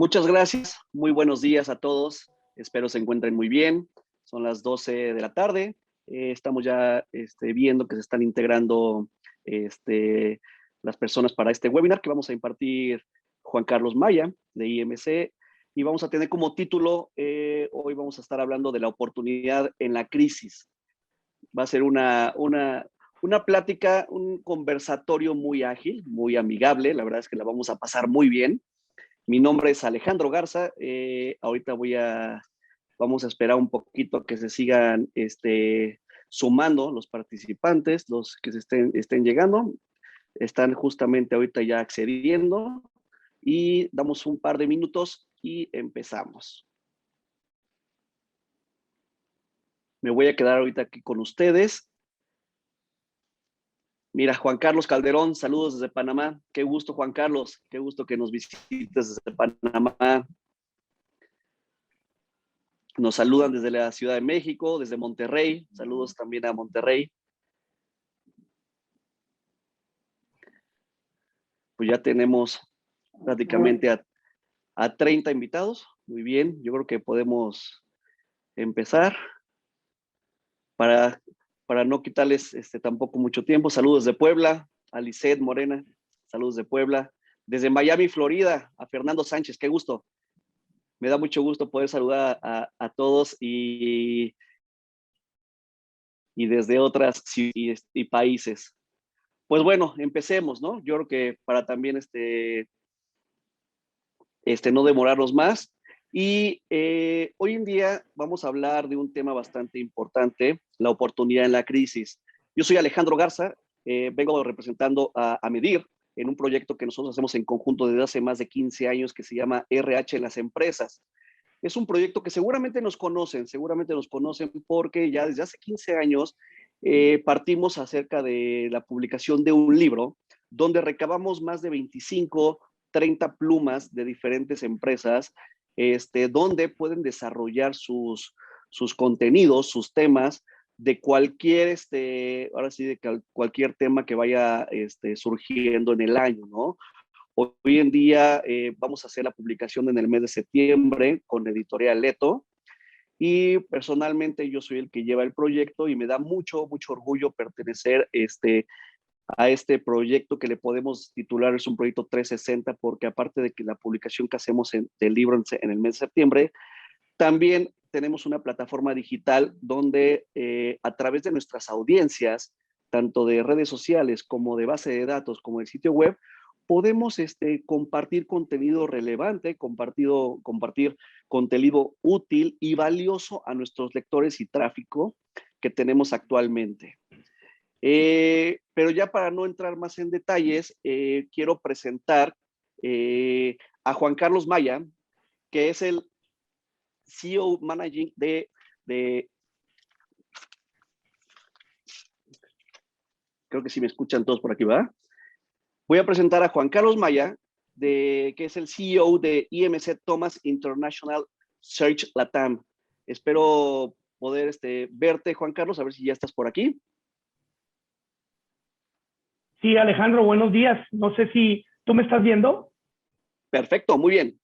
Muchas gracias, muy buenos días a todos, espero se encuentren muy bien, son las 12 de la tarde, estamos ya viendo que se están integrando las personas para este webinar que vamos a impartir Juan Carlos Maya de IMC y vamos a tener como título, hoy vamos a estar hablando de la oportunidad en la crisis. Va a ser una plática, un conversatorio muy ágil, muy amigable, la verdad es que la vamos a pasar muy bien. Mi nombre es Alejandro Garza. Ahorita vamos a esperar un poquito a que se sigan sumando los participantes, los que estén llegando. Están justamente ahorita ya accediendo y damos un par de minutos y empezamos. Me voy a quedar ahorita aquí con ustedes. Mira, Juan Carlos Calderón, saludos desde Panamá. Qué gusto, Juan Carlos. Qué gusto que nos visites desde Panamá. Nos saludan desde la Ciudad de México, desde Monterrey. Saludos también a Monterrey. Pues ya tenemos prácticamente a 30 invitados. Muy bien, yo creo que podemos empezar. Para no quitarles tampoco mucho tiempo. Saludos de Puebla, a Lisette Morena. Saludos de Puebla. Desde Miami, Florida, a Fernando Sánchez. Qué gusto. Me da mucho gusto poder saludar a todos y desde otras ciudades y países. Pues bueno, empecemos, ¿no? Yo creo que para también no demorarnos más. Y hoy en día vamos a hablar de un tema bastante importante, la oportunidad en la crisis. Yo soy Alejandro Garza, vengo representando a Medir en un proyecto que nosotros hacemos en conjunto desde hace más de 15 años que se llama RH en las empresas. Es un proyecto que seguramente nos conocen porque ya desde hace 15 años partimos acerca de la publicación de un libro donde recabamos más de 25, 30 plumas de diferentes empresas donde pueden desarrollar sus contenidos, sus temas de cualquier, ahora sí, de cualquier tema que vaya surgiendo en el año, ¿no? Hoy en día vamos a hacer la publicación en el mes de septiembre con Editorial Leto y personalmente yo soy el que lleva el proyecto y me da mucho orgullo pertenecer a este proyecto que le podemos titular, es un proyecto 360, porque aparte de que la publicación que hacemos del libro en el mes de septiembre, también tenemos una plataforma digital donde a través de nuestras audiencias, tanto de redes sociales como de base de datos, como del sitio web, podemos compartir contenido relevante, compartir contenido útil y valioso a nuestros lectores y tráfico que tenemos actualmente. Pero ya para no entrar más en detalles, quiero presentar a Juan Carlos Maya, que es el CEO Managing creo que sí me escuchan todos por aquí, ¿verdad? Voy a presentar a Juan Carlos Maya, que es el CEO de IMC Thomas International Search Latam. Espero poder verte, Juan Carlos, a ver si ya estás por aquí. Sí, Alejandro, buenos días. No sé si tú me estás viendo. Perfecto, muy bien.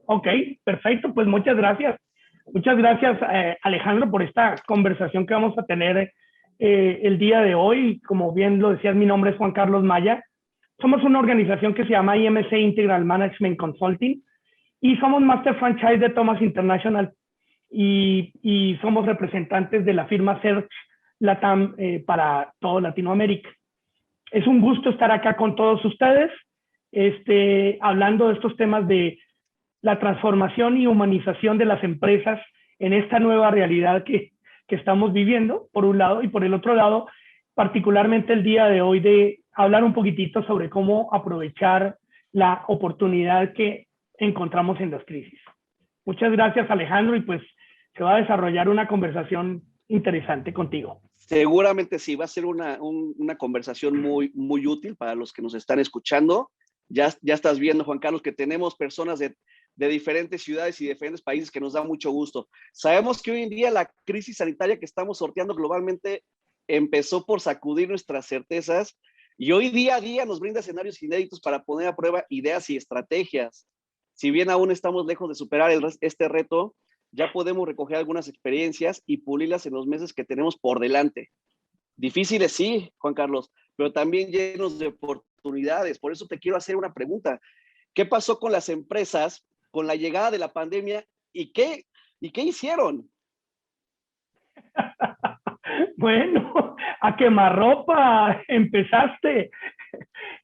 Ok, perfecto. Pues muchas gracias. Muchas gracias, Alejandro, por esta conversación que vamos a tener el día de hoy. Como bien lo decías, mi nombre es Juan Carlos Maya. Somos una organización que se llama IMC Integral Management Consulting y somos Master Franchise de Thomas International y somos representantes de la firma Search Latam para toda Latinoamérica. Es un gusto estar acá con todos ustedes, hablando de estos temas de la transformación y humanización de las empresas en esta nueva realidad que estamos viviendo, por un lado, y por el otro lado, particularmente el día de hoy, de hablar un poquitito sobre cómo aprovechar la oportunidad que encontramos en las crisis. Muchas gracias, Alejandro, y pues se va a desarrollar una conversación interesante contigo. Seguramente sí, va a ser una conversación muy útil para los que nos están escuchando. Ya estás viendo, Juan Carlos, que tenemos personas de diferentes ciudades y diferentes países que nos da mucho gusto. Sabemos que hoy en día la crisis sanitaria que estamos sorteando globalmente empezó por sacudir nuestras certezas y hoy día a día nos brinda escenarios inéditos para poner a prueba ideas y estrategias. Si bien aún estamos lejos de superar este reto, ya podemos recoger algunas experiencias y pulirlas en los meses que tenemos por delante. Difíciles, sí, Juan Carlos, pero también llenos de oportunidades. Por eso te quiero hacer una pregunta. ¿Qué pasó con las empresas con la llegada de la pandemia y qué hicieron? Bueno, a quemarropa empezaste.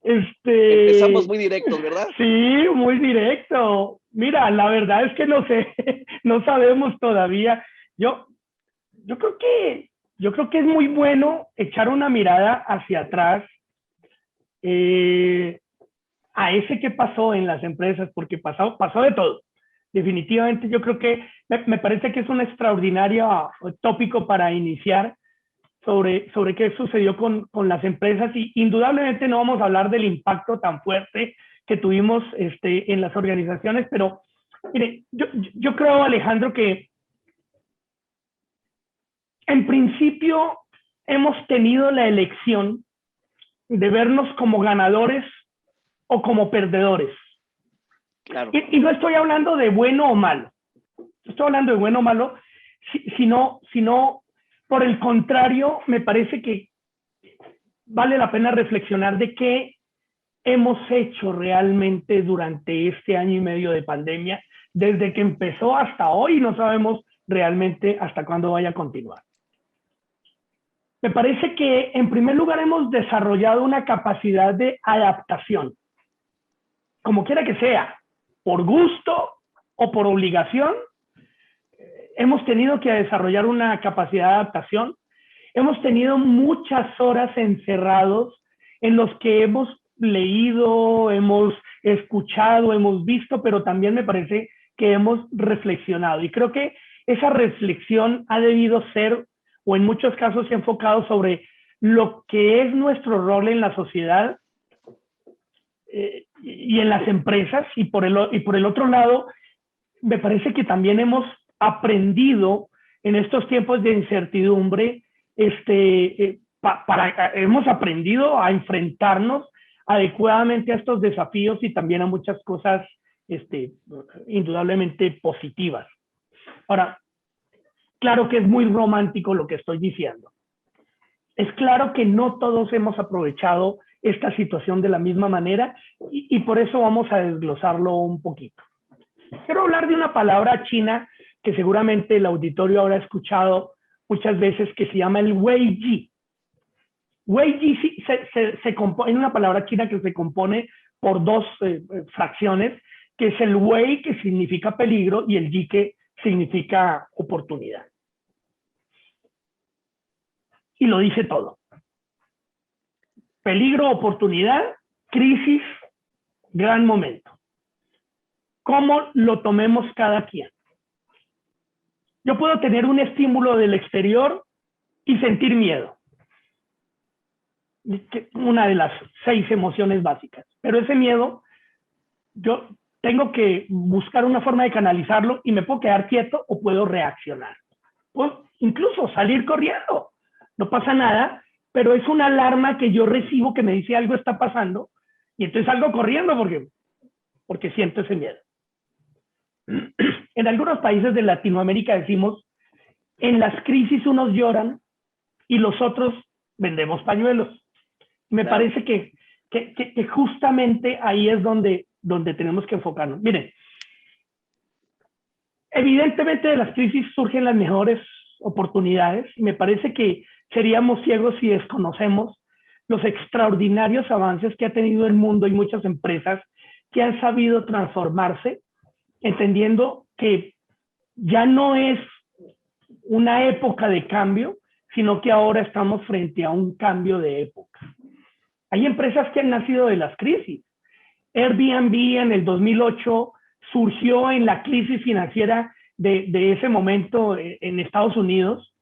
Empezamos muy directos, ¿verdad? Sí, muy directo. Mira, la verdad es que no sé, no sabemos todavía. Yo, yo creo que, yo creo que es muy bueno echar una mirada hacia atrás eh, a ese que pasó en las empresas, porque pasó de todo. Definitivamente, yo creo que me parece que es un extraordinario tópico para iniciar sobre qué sucedió con las empresas y indudablemente no vamos a hablar del impacto tan fuerte que tuvimos en las organizaciones, pero mire, yo creo, Alejandro, que en principio hemos tenido la elección de vernos como ganadores o como perdedores. Claro. Y no estoy hablando de bueno o malo, no estoy hablando de bueno o malo, sino por el contrario, me parece que vale la pena reflexionar de qué hemos hecho realmente durante este año y medio de pandemia, desde que empezó hasta hoy, no sabemos realmente hasta cuándo vaya a continuar. Me parece que en primer lugar hemos desarrollado una capacidad de adaptación, como quiera que sea, por gusto o por obligación, hemos tenido que desarrollar una capacidad de adaptación. Hemos tenido muchas horas encerrados en los que hemos leído, hemos escuchado, hemos visto, pero también me parece que hemos reflexionado. Y creo que esa reflexión ha debido ser, o en muchos casos se ha enfocado sobre lo que es nuestro rol en la sociedad y en las empresas. Y por el otro lado, me parece que también hemos aprendido en estos tiempos de incertidumbre, hemos aprendido a enfrentarnos adecuadamente a estos desafíos y también a muchas cosas indudablemente positivas. Ahora, claro que es muy romántico lo que estoy diciendo. Es claro que no todos hemos aprovechado esta situación de la misma manera y por eso vamos a desglosarlo un poquito. Quiero hablar de una palabra china que seguramente el auditorio habrá escuchado muchas veces, que se llama el wei ji. Wei ji se compone, es una palabra china que se compone por dos fracciones, que es el wei, que significa peligro, y el ji, que significa oportunidad. Y lo dice todo. Peligro, oportunidad, crisis, gran momento. ¿Cómo lo tomemos cada quien? Yo puedo tener un estímulo del exterior y sentir miedo. Una de las 6 emociones básicas. Pero ese miedo, yo tengo que buscar una forma de canalizarlo y me puedo quedar quieto o puedo reaccionar. Puedo incluso salir corriendo. No pasa nada, pero es una alarma que yo recibo que me dice algo está pasando y entonces salgo corriendo porque siento ese miedo. En algunos países de Latinoamérica decimos, en las crisis unos lloran y los otros vendemos pañuelos. Me parece que justamente ahí es donde tenemos que enfocarnos. Miren, evidentemente de las crisis surgen las mejores oportunidades y me parece que seríamos ciegos si desconocemos los extraordinarios avances que ha tenido el mundo y muchas empresas que han sabido transformarse, entendiendo que ya no es una época de cambio, sino que ahora estamos frente a un cambio de época. Hay empresas que han nacido de las crisis. Airbnb en el 2008 surgió en la crisis financiera de ese momento en Estados Unidos.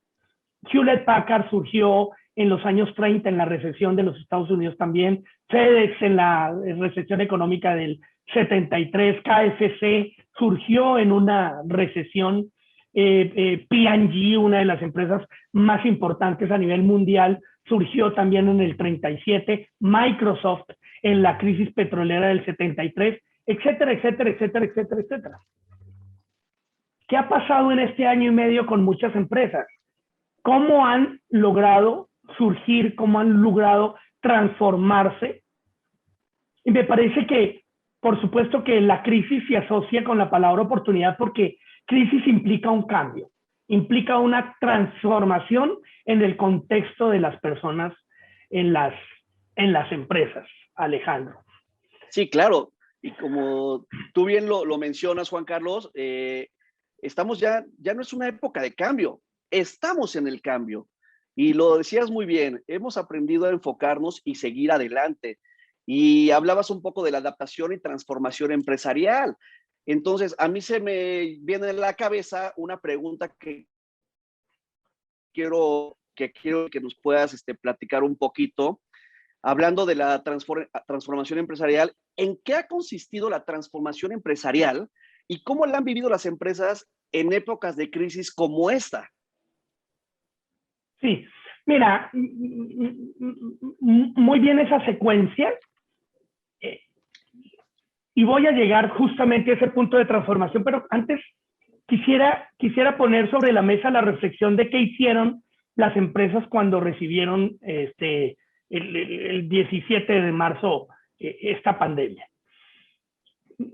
Hewlett Packard surgió en los años 30 en la recesión de los Estados Unidos también. FedEx en la recesión económica del 73. KFC surgió en una recesión. P&G, una de las empresas más importantes a nivel mundial, surgió también en el 37. Microsoft en la crisis petrolera del 73. etcétera, etcétera, etcétera, etcétera, etcétera. ¿Qué ha pasado en este año y medio con muchas empresas? ¿Cómo han logrado surgir? ¿Cómo han logrado transformarse? Y me parece que, por supuesto, que la crisis se asocia con la palabra oportunidad porque crisis implica un cambio, implica una transformación en el contexto de las personas en las empresas, Alejandro. Sí, claro. Y como tú bien lo mencionas, Juan Carlos, estamos ya no es una época de cambio, estamos en el cambio. Y lo decías muy bien, hemos aprendido a enfocarnos y seguir adelante. Y hablabas un poco de la adaptación y transformación empresarial. Entonces, a mí se me viene a la cabeza una pregunta que quiero que nos puedas platicar un poquito, hablando de la transformación empresarial. ¿En qué ha consistido la transformación empresarial y cómo la han vivido las empresas en épocas de crisis como esta? Sí, mira, muy bien esa secuencia. Y voy a llegar justamente a ese punto de transformación, pero antes quisiera poner sobre la mesa la reflexión de qué hicieron las empresas cuando recibieron el 17 de marzo esta pandemia.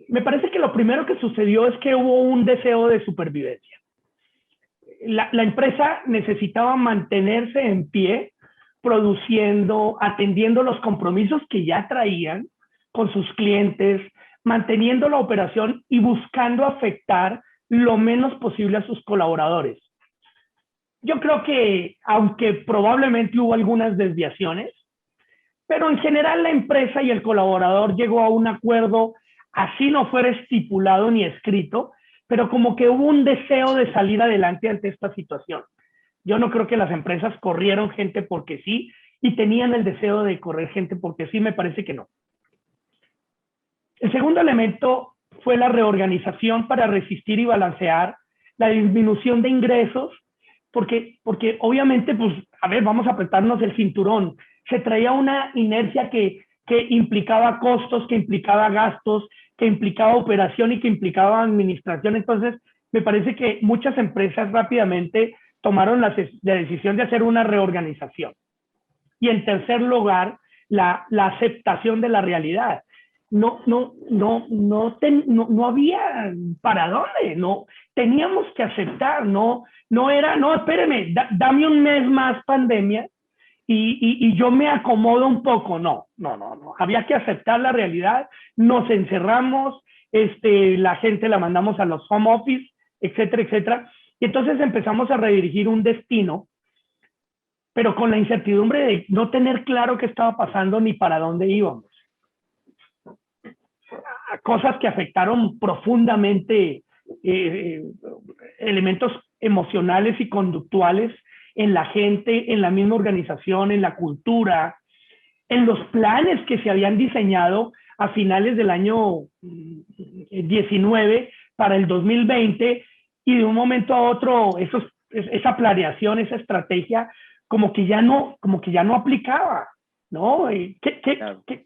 Me parece que lo primero que sucedió es que hubo un deseo de supervivencia. La empresa necesitaba mantenerse en pie, produciendo, atendiendo los compromisos que ya traían con sus clientes, manteniendo la operación y buscando afectar lo menos posible a sus colaboradores. Yo creo que, aunque probablemente hubo algunas desviaciones, pero en general la empresa y el colaborador llegó a un acuerdo, así no fuera estipulado ni escrito, pero como que hubo un deseo de salir adelante ante esta situación. Yo no creo que las empresas corrieron gente porque sí y tenían el deseo de correr gente porque sí, me parece que no. El segundo elemento fue la reorganización para resistir y balancear la disminución de ingresos, porque obviamente, pues, a ver, vamos a apretarnos el cinturón. Se traía una inercia que implicaba costos, que implicaba gastos, que implicaba operación y que implicaba administración. Entonces, me parece que muchas empresas rápidamente tomaron la decisión de hacer una reorganización. Y en tercer lugar, la aceptación de la realidad. No había para dónde, no teníamos que aceptar, no era, no, espéreme, dame un mes más pandemia y yo me acomodo un poco, no, había que aceptar la realidad, nos encerramos, la gente la mandamos a los home office, etcétera, etcétera, y entonces empezamos a redirigir un destino, pero con la incertidumbre de no tener claro qué estaba pasando ni para dónde íbamos. Cosas que afectaron profundamente elementos emocionales y conductuales en la gente, en la misma organización, en la cultura, en los planes que se habían diseñado a finales del año 19 para el 2020 y de un momento a otro esa planeación, esa estrategia como que ya no aplicaba, ¿no?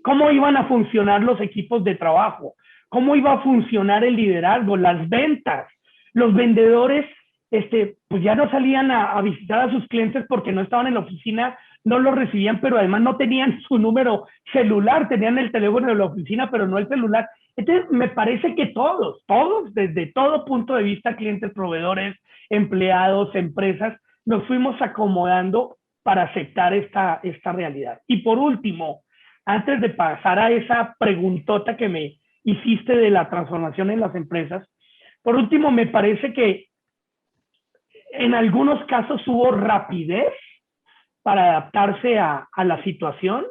¿Cómo iban a funcionar los equipos de trabajo? ¿Cómo iba a funcionar el liderazgo, las ventas? Los vendedores pues ya no salían a visitar a sus clientes porque no estaban en la oficina, no los recibían, pero además no tenían su número celular, tenían el teléfono de la oficina, pero no el celular. Entonces, me parece que todos, desde todo punto de vista, clientes, proveedores, empleados, empresas, nos fuimos acomodando para aceptar esta realidad. Y por último, antes de pasar a esa preguntota que me hiciste de la transformación en las empresas, por último, me parece que en algunos casos hubo rapidez para adaptarse a la situación.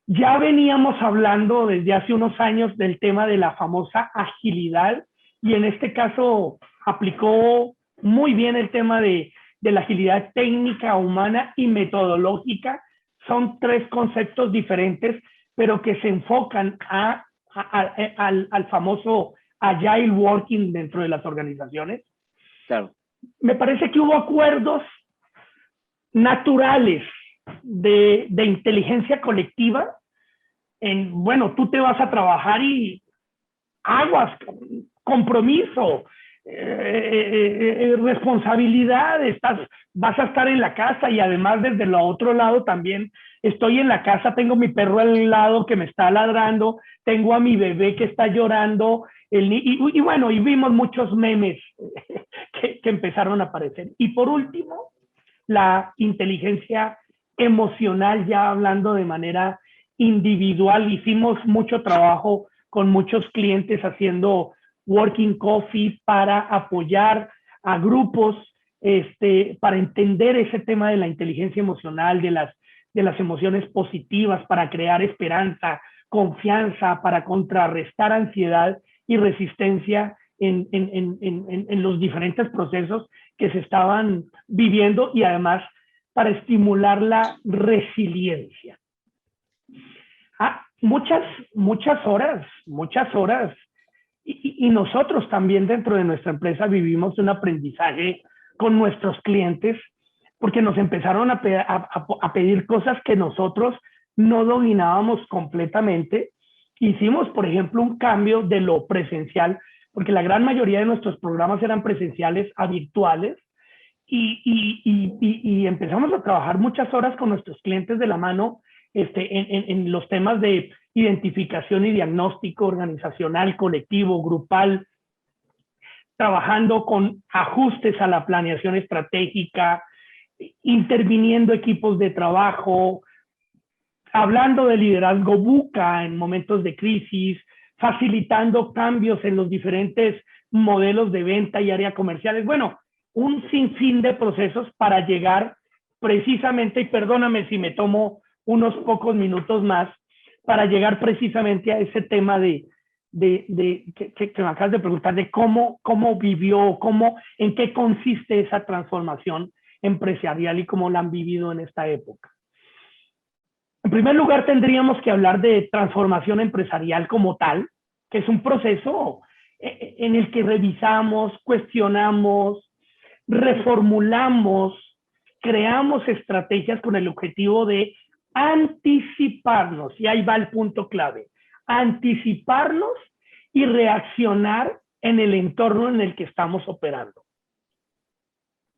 Ya veníamos hablando desde hace unos años del tema de la famosa agilidad y en este caso aplicó muy bien el tema de la agilidad técnica, humana y metodológica. Son tres conceptos diferentes, pero que se enfocan al famoso agile working dentro de las organizaciones. Claro. Me parece que hubo acuerdos naturales de inteligencia colectiva bueno, tú te vas a trabajar y aguas, compromiso, responsabilidad, vas a estar en la casa y además desde el otro lado también estoy en la casa, tengo mi perro al lado que me está ladrando, tengo a mi bebé que está llorando, y bueno, y vimos muchos memes que empezaron a aparecer. Y por último, la inteligencia emocional, ya hablando de manera individual, hicimos mucho trabajo con muchos clientes haciendo Working Coffee para apoyar a grupos, para entender ese tema de la inteligencia emocional, de las emociones positivas, para crear esperanza, confianza, para contrarrestar ansiedad y resistencia en los diferentes procesos que se estaban viviendo y además para estimular la resiliencia. Muchas horas. Y nosotros también dentro de nuestra empresa vivimos un aprendizaje con nuestros clientes porque nos empezaron a pedir cosas que nosotros no dominábamos completamente. Hicimos, por ejemplo, un cambio de lo presencial, porque la gran mayoría de nuestros programas eran presenciales a virtuales, y empezamos a trabajar muchas horas con nuestros clientes de la mano en los temas de identificación y diagnóstico organizacional, colectivo, grupal, trabajando con ajustes a la planeación estratégica, interviniendo equipos de trabajo, hablando de liderazgo buca en momentos de crisis, facilitando cambios en los diferentes modelos de venta y área comerciales. Bueno, un sinfín de procesos para llegar precisamente, y perdóname si me tomo unos pocos minutos más, para llegar precisamente a ese tema que me acabas de preguntar, de cómo vivió, en qué consiste esa transformación empresarial y cómo la han vivido en esta época. En primer lugar, tendríamos que hablar de transformación empresarial como tal, que es un proceso en el que revisamos, cuestionamos, reformulamos, creamos estrategias con el objetivo de anticiparnos, y ahí va el punto clave, anticiparnos y reaccionar en el entorno en el que estamos operando.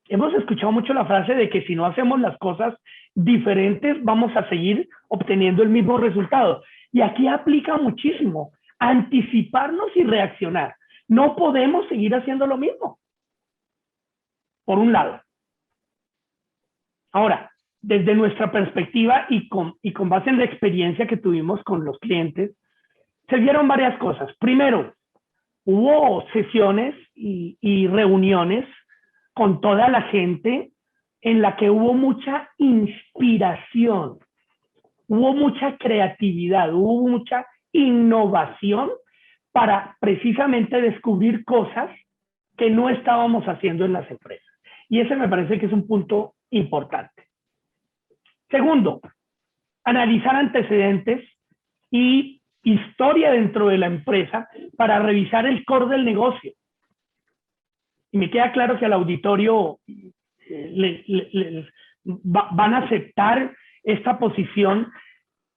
Hemos escuchado mucho la frase de que si no hacemos las cosas diferentes, vamos a seguir obteniendo el mismo resultado. Y aquí aplica muchísimo, anticiparnos y reaccionar. No podemos seguir haciendo lo mismo, por un lado. Ahora, desde nuestra perspectiva y con base en la experiencia que tuvimos con los clientes, se vieron varias cosas. Primero, hubo sesiones y reuniones con toda la gente en la que hubo mucha inspiración, hubo mucha creatividad, hubo mucha innovación para precisamente descubrir cosas que no estábamos haciendo en las empresas. Y ese me parece que es un punto importante. Segundo, analizar antecedentes y historia dentro de la empresa para revisar el core del negocio. Y me queda claro que al auditorio van a aceptar esta posición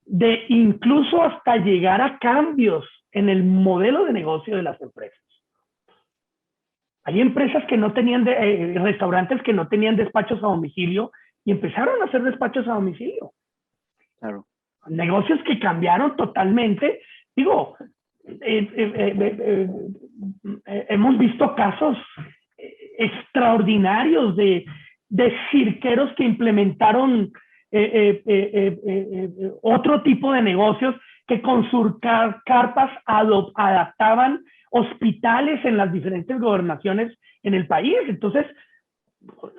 de incluso hasta llegar a cambios en el modelo de negocio de las empresas. Hay empresas que no tenían, restaurantes que no tenían despachos a domicilio y empezaron a hacer despachos a domicilio. Claro. Negocios que cambiaron totalmente. Digo, hemos visto casos extraordinarios de cirqueros que implementaron otro tipo de negocios que con sus carpas adaptaban hospitales en las diferentes gobernaciones en el país. Entonces,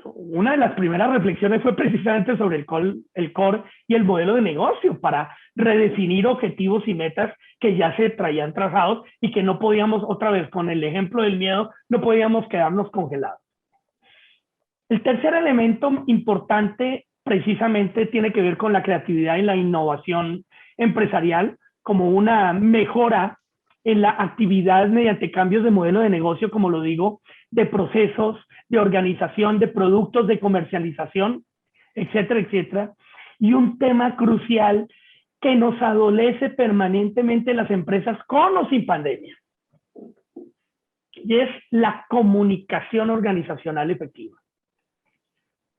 una de las primeras reflexiones fue precisamente sobre el core y el modelo de negocio para redefinir objetivos y metas que ya se traían trazados y que no podíamos, otra vez con el ejemplo del miedo, no podíamos quedarnos congelados. El tercer elemento importante precisamente tiene que ver con la creatividad y la innovación empresarial como una mejora en la actividad mediante cambios de modelo de negocio, como lo digo, de procesos, de organización, de productos, de comercialización, etcétera, etcétera. Y un tema crucial que nos adolece permanentemente las empresas con o sin pandemia. Y es la comunicación organizacional efectiva.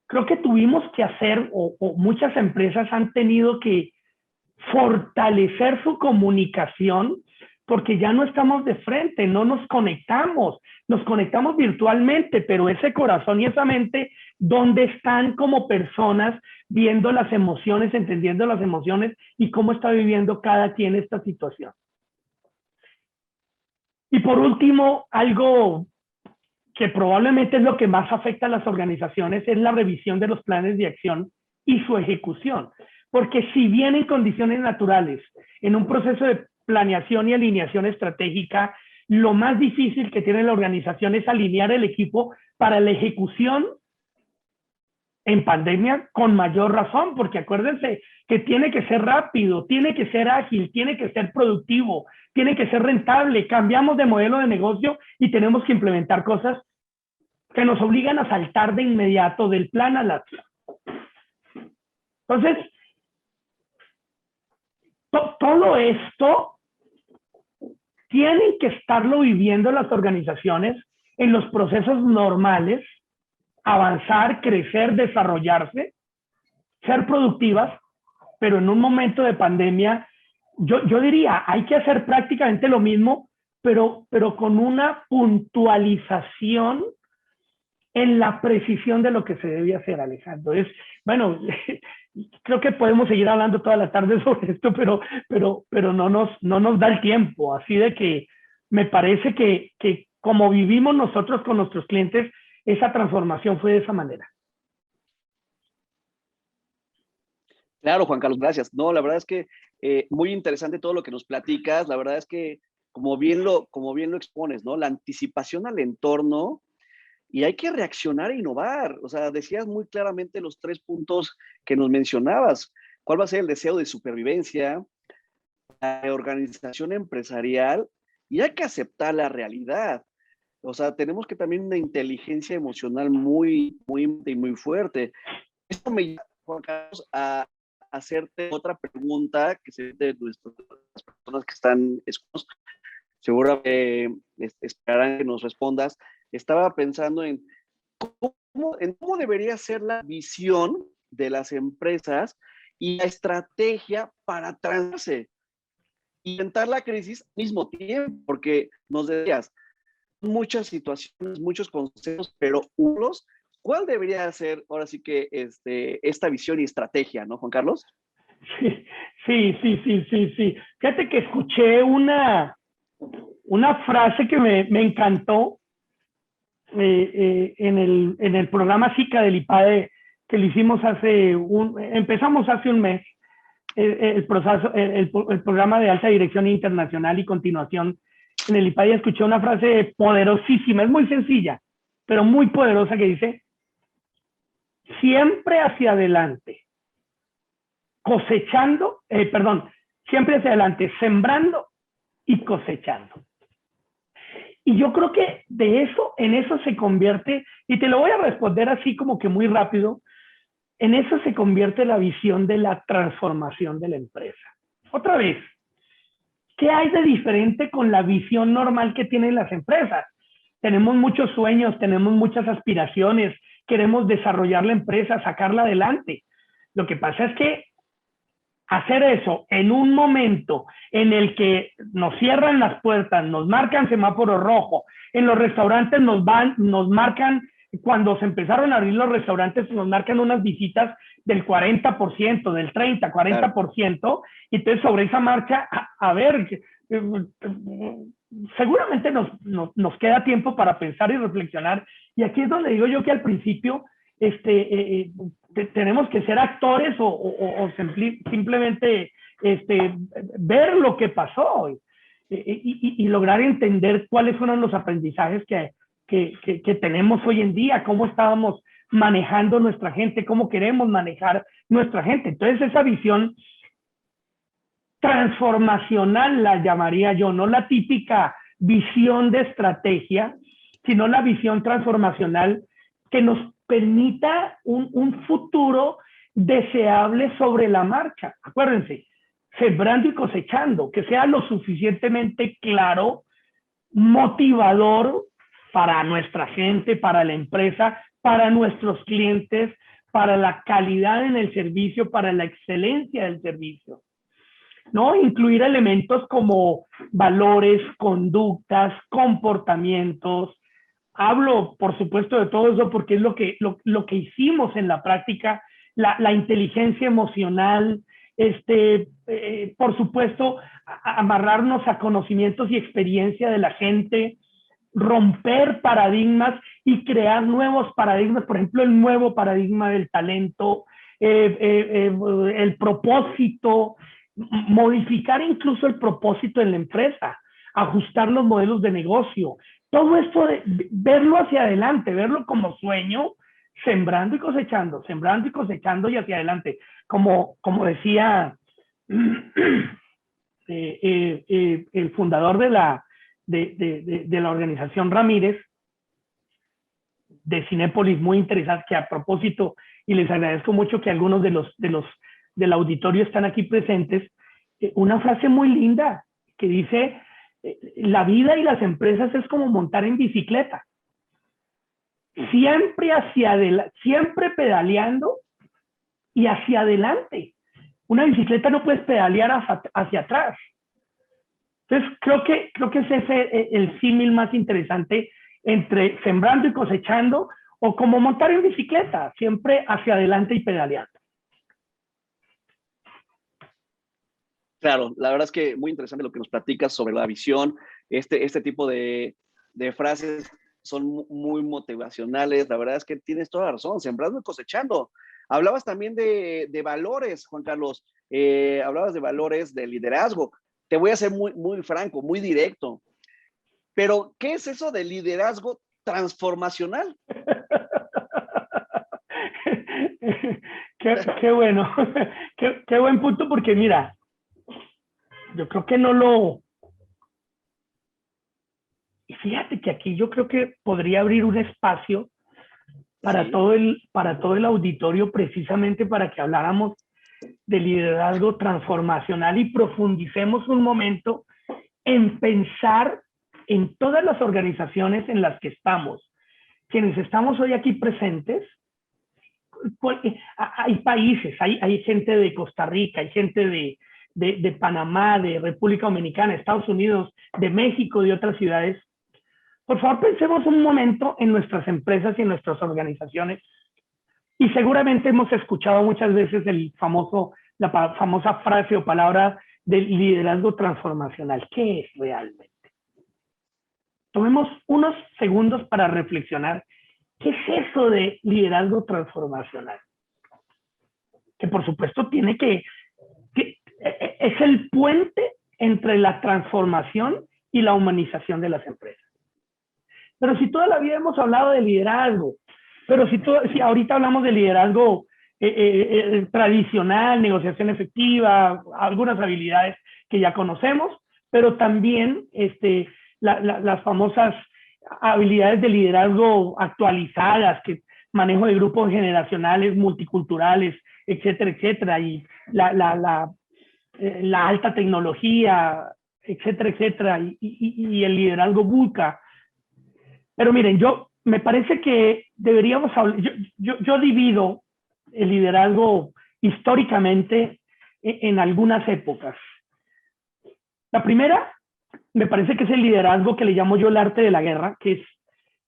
Creo que tuvimos que hacer, o muchas empresas han tenido que fortalecer su comunicación porque ya no estamos de frente, no nos conectamos virtualmente, pero ese corazón y esa mente, ¿dónde están como personas viendo las emociones, entendiendo las emociones y cómo está viviendo cada quien esta situación? Y por último, algo que probablemente es lo que más afecta a las organizaciones es la revisión de los planes de acción y su ejecución. Porque si bien en condiciones naturales, en un proceso de planeación y alineación estratégica, lo más difícil que tiene la organización es alinear el equipo para la ejecución en pandemia, con mayor razón, porque acuérdense que tiene que ser rápido, tiene que ser ágil, tiene que ser productivo, tiene que ser rentable. Cambiamos de modelo de negocio y tenemos que implementar cosas que nos obligan a saltar de inmediato del plan a la acción. Entonces, todo esto tienen que estarlo viviendo las organizaciones en los procesos normales, avanzar, crecer, desarrollarse, ser productivas, pero en un momento de pandemia, yo diría, hay que hacer prácticamente lo mismo, pero con una puntualización en la precisión de lo que se debe hacer, Alejandro. Bueno, creo que podemos seguir hablando toda la tarde sobre esto, pero no nos da el tiempo. Así de que me parece que como vivimos nosotros con nuestros clientes, esa transformación fue de esa manera. Claro, Juan Carlos, gracias. No, la verdad es que muy interesante todo lo que nos platicas. La verdad es que, como bien lo expones, ¿no? La anticipación al entorno, y hay que reaccionar e innovar. O sea, decías muy claramente los 3 puntos que nos mencionabas. ¿Cuál va a ser el deseo de supervivencia, la organización empresarial? Y hay que aceptar la realidad. O sea, tenemos que también una inteligencia emocional muy fuerte. Esto me lleva, Juan Carlos, a hacerte otra pregunta que se de las personas que están escuchando. Seguramente esperarán que nos respondas. Estaba pensando en cómo debería ser la visión de las empresas y la estrategia para transformarse y enfrentar la crisis al mismo tiempo, porque nos decías muchas situaciones, muchos consejos, pero unos, ¿cuál debería ser ahora sí que esta visión y estrategia, ¿no, Juan Carlos? Sí. Fíjate que escuché una frase que me encantó en el programa SICA del IPADE que lo hicimos empezamos hace un mes, el programa de alta dirección internacional y continuación en el IPADE. Escuché una frase poderosísima, es muy sencilla, pero muy poderosa, que dice: siempre hacia adelante, siempre hacia adelante, sembrando y cosechando. Y yo creo que en eso se convierte, y te lo voy a responder así como que muy rápido, en eso se convierte la visión de la transformación de la empresa. Otra vez, ¿qué hay de diferente con la visión normal que tienen las empresas? Tenemos muchos sueños, tenemos muchas aspiraciones, queremos desarrollar la empresa, sacarla adelante. Lo que pasa es que hacer eso en un momento en el que nos cierran las puertas, nos marcan semáforo rojo, en los restaurantes nos marcan, cuando se empezaron a abrir los restaurantes, nos marcan unas visitas del 40%, del 30, 40%, claro. Y entonces sobre esa marcha, a ver, seguramente nos queda tiempo para pensar y reflexionar. Y aquí es donde digo yo que al principio tenemos que ser actores o simplemente ver lo que pasó y lograr entender cuáles fueron los aprendizajes que tenemos hoy en día, cómo estábamos manejando nuestra gente, cómo queremos manejar nuestra gente. Entonces esa visión transformacional la llamaría yo, no la típica visión de estrategia, sino la visión transformacional que nos permita un futuro deseable sobre la marcha. Acuérdense, sembrando y cosechando, que sea lo suficientemente claro, motivador para nuestra gente, para la empresa, para nuestros clientes, para la calidad en el servicio, para la excelencia del servicio, ¿no? Incluir elementos como valores, conductas, comportamientos. Hablo, por supuesto, de todo eso porque es lo que hicimos en la práctica, la inteligencia emocional, por supuesto, amarrarnos a conocimientos y experiencia de la gente, romper paradigmas y crear nuevos paradigmas, por ejemplo, el nuevo paradigma del talento, el propósito, modificar incluso el propósito en la empresa, ajustar los modelos de negocio, todo esto de verlo hacia adelante, verlo como sueño, sembrando y cosechando y hacia adelante. Como decía el fundador de la organización Ramírez, de Cinépolis, muy interesante, que a propósito, y les agradezco mucho que algunos del auditorio están aquí presentes, una frase muy linda que dice, la vida y las empresas es como montar en bicicleta, siempre hacia adelante, siempre pedaleando y hacia adelante. Una bicicleta no puedes pedalear hacia atrás. Entonces, creo que ese es el símil más interesante entre sembrando y cosechando, o como montar en bicicleta, siempre hacia adelante y pedaleando. Claro, la verdad es que muy interesante lo que nos platicas sobre la visión. Este tipo de frases son muy motivacionales. La verdad es que tienes toda la razón, sembrando y cosechando. Hablabas también de valores, Juan Carlos. Hablabas de valores de liderazgo. Te voy a ser muy franco, muy directo. Pero, ¿qué es eso de liderazgo transformacional? Qué bueno, qué buen punto, porque mira, yo creo que no lo... Y fíjate que aquí yo creo que podría abrir un espacio para, sí, para todo el auditorio, precisamente para que habláramos de liderazgo transformacional y profundicemos un momento en pensar en todas las organizaciones en las que estamos. Quienes estamos hoy aquí presentes, hay países, hay gente de Costa Rica, hay gente de Panamá, de República Dominicana, Estados Unidos, de México, de otras ciudades. Por favor, pensemos un momento en nuestras empresas y en nuestras organizaciones. Y seguramente hemos escuchado muchas veces la famosa frase o palabra del liderazgo transformacional. ¿Qué es realmente? Tomemos unos segundos para reflexionar. ¿Qué es eso de liderazgo transformacional? Que por supuesto es el puente entre la transformación y la humanización de las empresas. Pero si toda la vida hemos hablado de liderazgo, pero si ahorita hablamos de liderazgo tradicional, negociación efectiva, algunas habilidades que ya conocemos, pero también las famosas habilidades de liderazgo actualizadas, que manejo de grupos generacionales, multiculturales, etcétera, etcétera, y la alta tecnología, etcétera, etcétera, y el liderazgo VUCA. Pero miren, me parece que deberíamos hablar, yo divido el liderazgo históricamente en algunas épocas. La primera, me parece que es el liderazgo que le llamo yo el arte de la guerra, que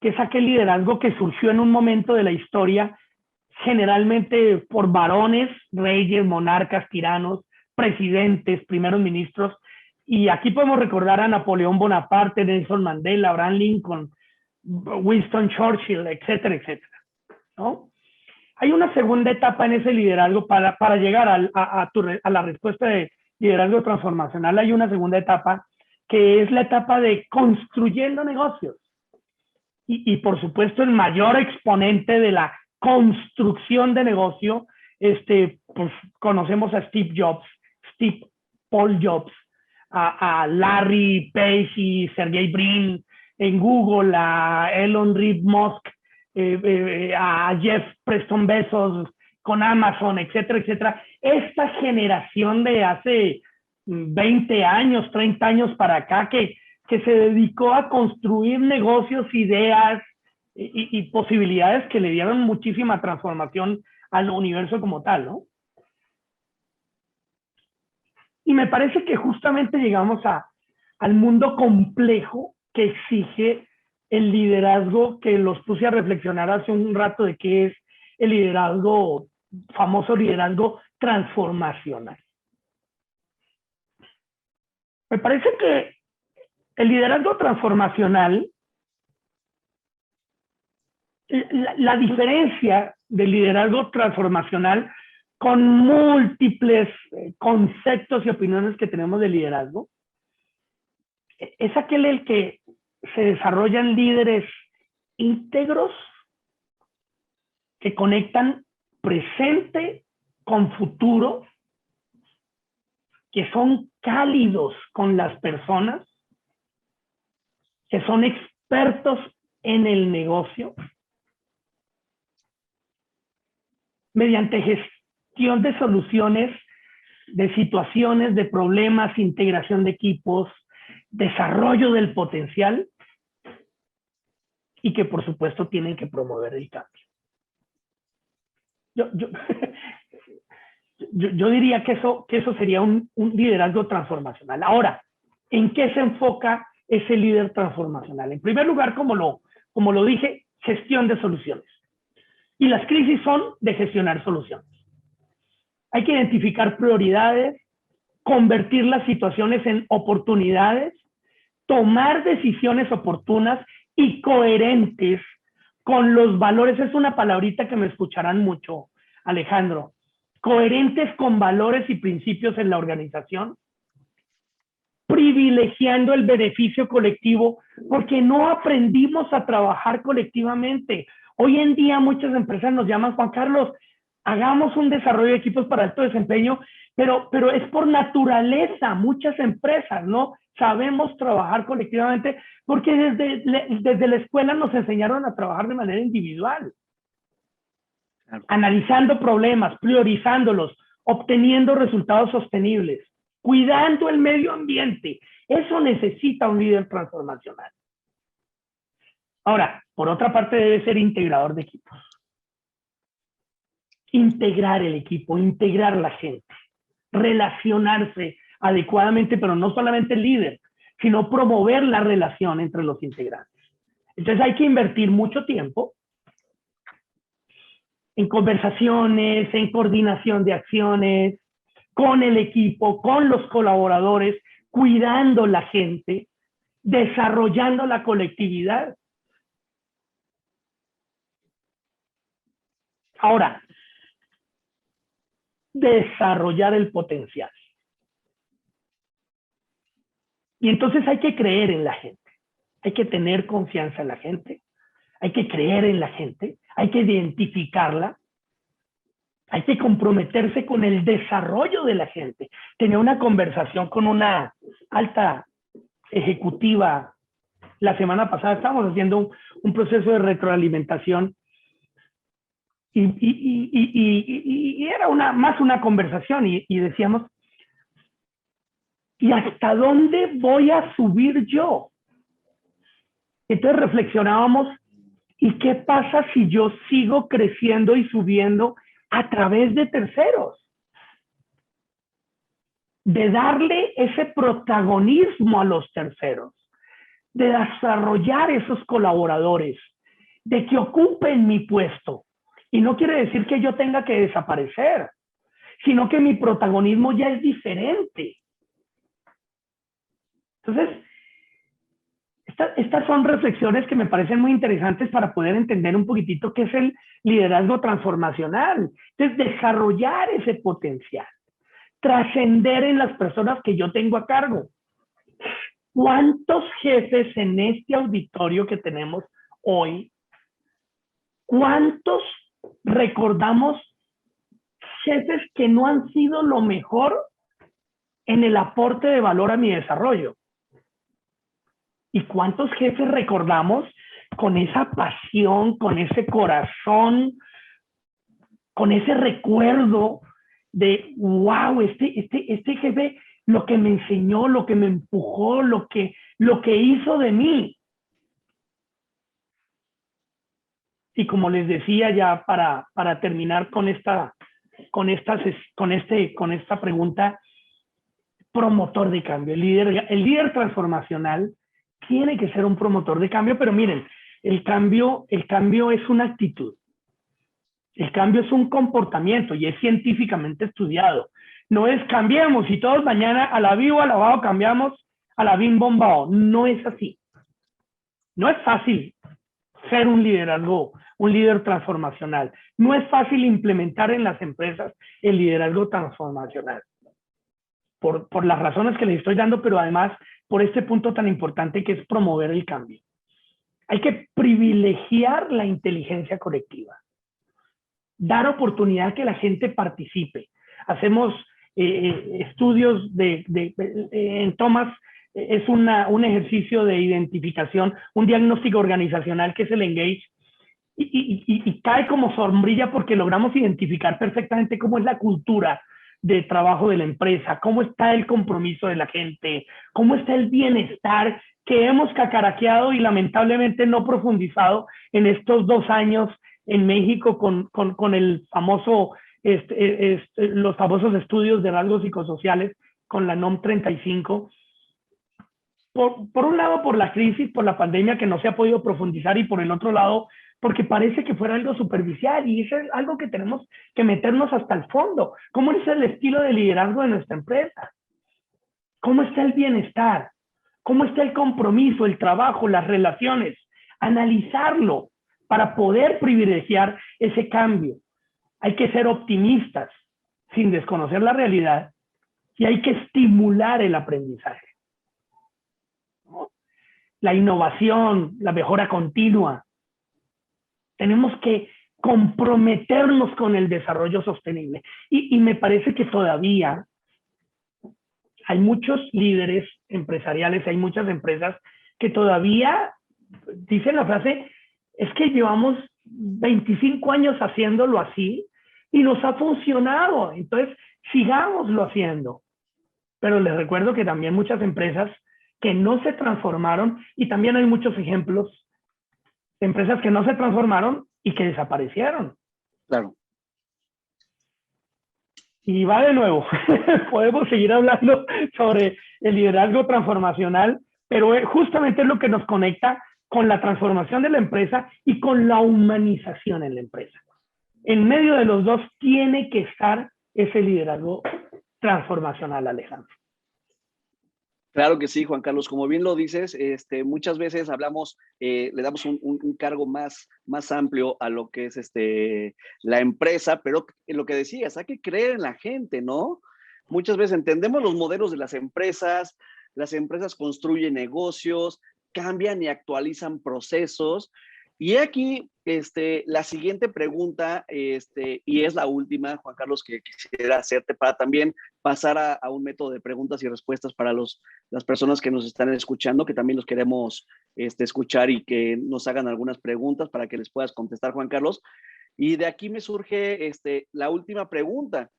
es aquel liderazgo que surgió en un momento de la historia, generalmente por varones, reyes, monarcas, tiranos, presidentes, primeros ministros, y aquí podemos recordar a Napoleón Bonaparte, Nelson Mandela, Abraham Lincoln, Winston Churchill, etcétera, etcétera, ¿no? Hay una segunda etapa en ese liderazgo para llegar a la respuesta de liderazgo transformacional. Hay una segunda etapa que es la etapa de construyendo negocios. Y por supuesto, el mayor exponente de la construcción de negocio, pues conocemos a Paul Jobs, a Larry Page y Sergey Brin en Google, a Elon Reed Musk, a Jeff Preston Bezos con Amazon, etcétera, etcétera. Esta generación de hace 20 años, 30 años para acá, que se dedicó a construir negocios, ideas y posibilidades que le dieron muchísima transformación al universo como tal, ¿no? Y me parece que justamente llegamos al mundo complejo que exige el liderazgo, que los puse a reflexionar hace un rato de qué es el liderazgo, famoso liderazgo transformacional. Me parece que el liderazgo transformacional, la diferencia del liderazgo transformacional con múltiples conceptos y opiniones que tenemos de liderazgo, es aquel el que se desarrollan líderes íntegros que conectan presente con futuro, que son cálidos con las personas, que son expertos en el negocio, mediante gestión de soluciones, de situaciones, de problemas, integración de equipos, desarrollo del potencial, y que por supuesto tienen que promover el cambio. Yo diría que eso sería un liderazgo transformacional. Ahora, ¿en qué se enfoca ese líder transformacional? En primer lugar, como lo dije, gestión de soluciones. Y las crisis son de gestionar soluciones. Hay que identificar prioridades, convertir las situaciones en oportunidades, tomar decisiones oportunas y coherentes con los valores. Es una palabrita que me escucharán mucho, Alejandro. Coherentes con valores y principios en la organización, privilegiando el beneficio colectivo, porque no aprendimos a trabajar colectivamente. Hoy en día muchas empresas nos llaman, Juan Carlos, hagamos un desarrollo de equipos para alto desempeño, pero es por naturaleza. Muchas empresas no sabemos trabajar colectivamente porque desde la escuela nos enseñaron a trabajar de manera individual. Claro. Analizando problemas, priorizándolos, obteniendo resultados sostenibles, cuidando el medio ambiente. Eso necesita un líder transformacional. Ahora, por otra parte, debe ser integrador de equipos. Integrar el equipo, integrar la gente, relacionarse adecuadamente, pero no solamente el líder, sino promover la relación entre los integrantes. Entonces hay que invertir mucho tiempo en conversaciones, en coordinación de acciones, con el equipo, con los colaboradores, cuidando la gente, desarrollando la colectividad. Ahora, desarrollar el potencial. Y entonces hay que creer en la gente, hay que tener confianza en la gente, hay que creer en la gente, hay que identificarla, hay que comprometerse con el desarrollo de la gente. Tenía una conversación con una alta ejecutiva la semana pasada, estábamos haciendo un proceso de retroalimentación y era más una conversación y decíamos, ¿y hasta dónde voy a subir yo? Entonces reflexionábamos, ¿y qué pasa si yo sigo creciendo y subiendo a través de terceros? De darle ese protagonismo a los terceros, de desarrollar esos colaboradores, de que ocupen mi puesto. Y no quiere decir que yo tenga que desaparecer, sino que mi protagonismo ya es diferente. Entonces, estas son reflexiones que me parecen muy interesantes para poder entender un poquitito qué es el liderazgo transformacional. Entonces, desarrollar ese potencial, trascender en las personas que yo tengo a cargo. ¿Cuántos jefes en este auditorio que tenemos hoy, cuántos recordamos jefes que no han sido lo mejor en el aporte de valor a mi desarrollo? ¿Y cuántos jefes recordamos con esa pasión, con ese corazón, con ese recuerdo de, wow, este jefe lo que me enseñó, lo que me empujó, lo que hizo de mí. Y como les decía ya para terminar con esta pregunta, promotor de cambio. El líder transformacional tiene que ser un promotor de cambio, pero miren, el cambio es una actitud. El cambio es un comportamiento y es científicamente estudiado. No es cambiemos y todos mañana a la vivo, a la bajo cambiamos a la bim bombao. No es así. No es fácil ser un líder transformacional. No es fácil implementar en las empresas el liderazgo transformacional. Por las razones que les estoy dando, pero además por este punto tan importante que es promover el cambio. Hay que privilegiar la inteligencia colectiva, dar oportunidad que la gente participe. Hacemos estudios en Thomas, es un ejercicio de identificación, un diagnóstico organizacional que es el Engage, y cae como sombrilla porque logramos identificar perfectamente cómo es la cultura de trabajo de la empresa, cómo está el compromiso de la gente, cómo está el bienestar que hemos cacaraqueado y lamentablemente no profundizado en estos 2 años en México con el famoso, los famosos estudios de rasgos psicosociales con la NOM 35. Por un lado, por la crisis, por la pandemia que no se ha podido profundizar, y por el otro lado, porque parece que fuera algo superficial, y eso es algo que tenemos que meternos hasta el fondo. ¿Cómo es el estilo de liderazgo de nuestra empresa? ¿Cómo está el bienestar? ¿Cómo está el compromiso, el trabajo, las relaciones? Analizarlo para poder privilegiar ese cambio. Hay que ser optimistas sin desconocer la realidad y hay que estimular el aprendizaje, ¿no? La innovación, la mejora continua. Tenemos que comprometernos con el desarrollo sostenible. Y me parece que todavía hay muchos líderes empresariales, hay muchas empresas que todavía dicen la frase, es que llevamos 25 años haciéndolo así y nos ha funcionado, entonces sigámoslo haciendo. Pero les recuerdo que también muchas empresas que no se transformaron, y también hay muchos ejemplos de empresas que no se transformaron y que desaparecieron. Claro. Y va de nuevo, podemos seguir hablando sobre el liderazgo transformacional, pero justamente es lo que nos conecta con la transformación de la empresa y con la humanización en la empresa. En medio de los dos tiene que estar ese liderazgo transformacional, Alejandro. Claro que sí, Juan Carlos. Como bien lo dices, muchas veces hablamos, le damos un cargo más amplio a lo que es la empresa, pero en lo que decías, hay que creer en la gente, ¿no? Muchas veces entendemos los modelos de las empresas construyen negocios, cambian y actualizan procesos. Y aquí la siguiente pregunta, y es la última, Juan Carlos, que quisiera hacerte para también pasar a un método de preguntas y respuestas para las personas que nos están escuchando, que también los queremos escuchar y que nos hagan algunas preguntas para que les puedas contestar, Juan Carlos. Y de aquí me surge la última pregunta.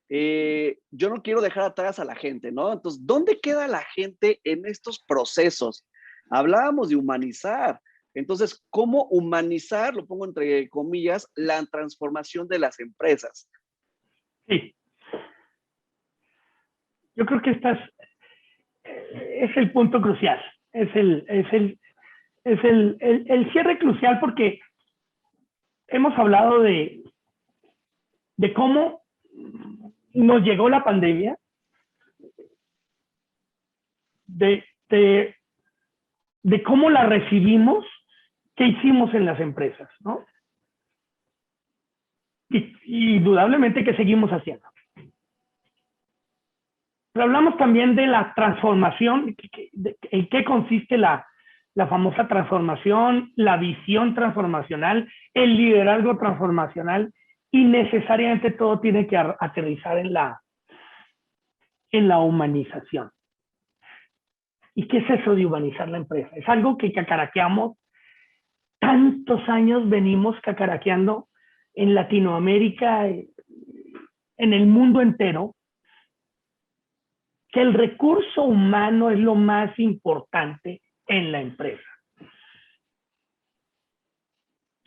Yo no quiero dejar atrás a la gente, ¿no? Entonces, ¿dónde queda la gente en estos procesos? Hablábamos de humanizar. Entonces, ¿cómo humanizar, lo pongo entre comillas, la transformación de las empresas? Sí. Yo creo que es el punto crucial. Es el cierre crucial porque hemos hablado de cómo nos llegó la pandemia, de cómo la recibimos, qué hicimos en las empresas, ¿no? Y indudablemente qué seguimos haciendo. Pero hablamos también de la transformación, en qué consiste la famosa transformación, la visión transformacional, el liderazgo transformacional, y necesariamente todo tiene que aterrizar en la humanización. ¿Y qué es eso de humanizar la empresa? Es algo que cacaraqueamos, tantos años venimos cacaraqueando en Latinoamérica, en el mundo entero, que el recurso humano es lo más importante en la empresa.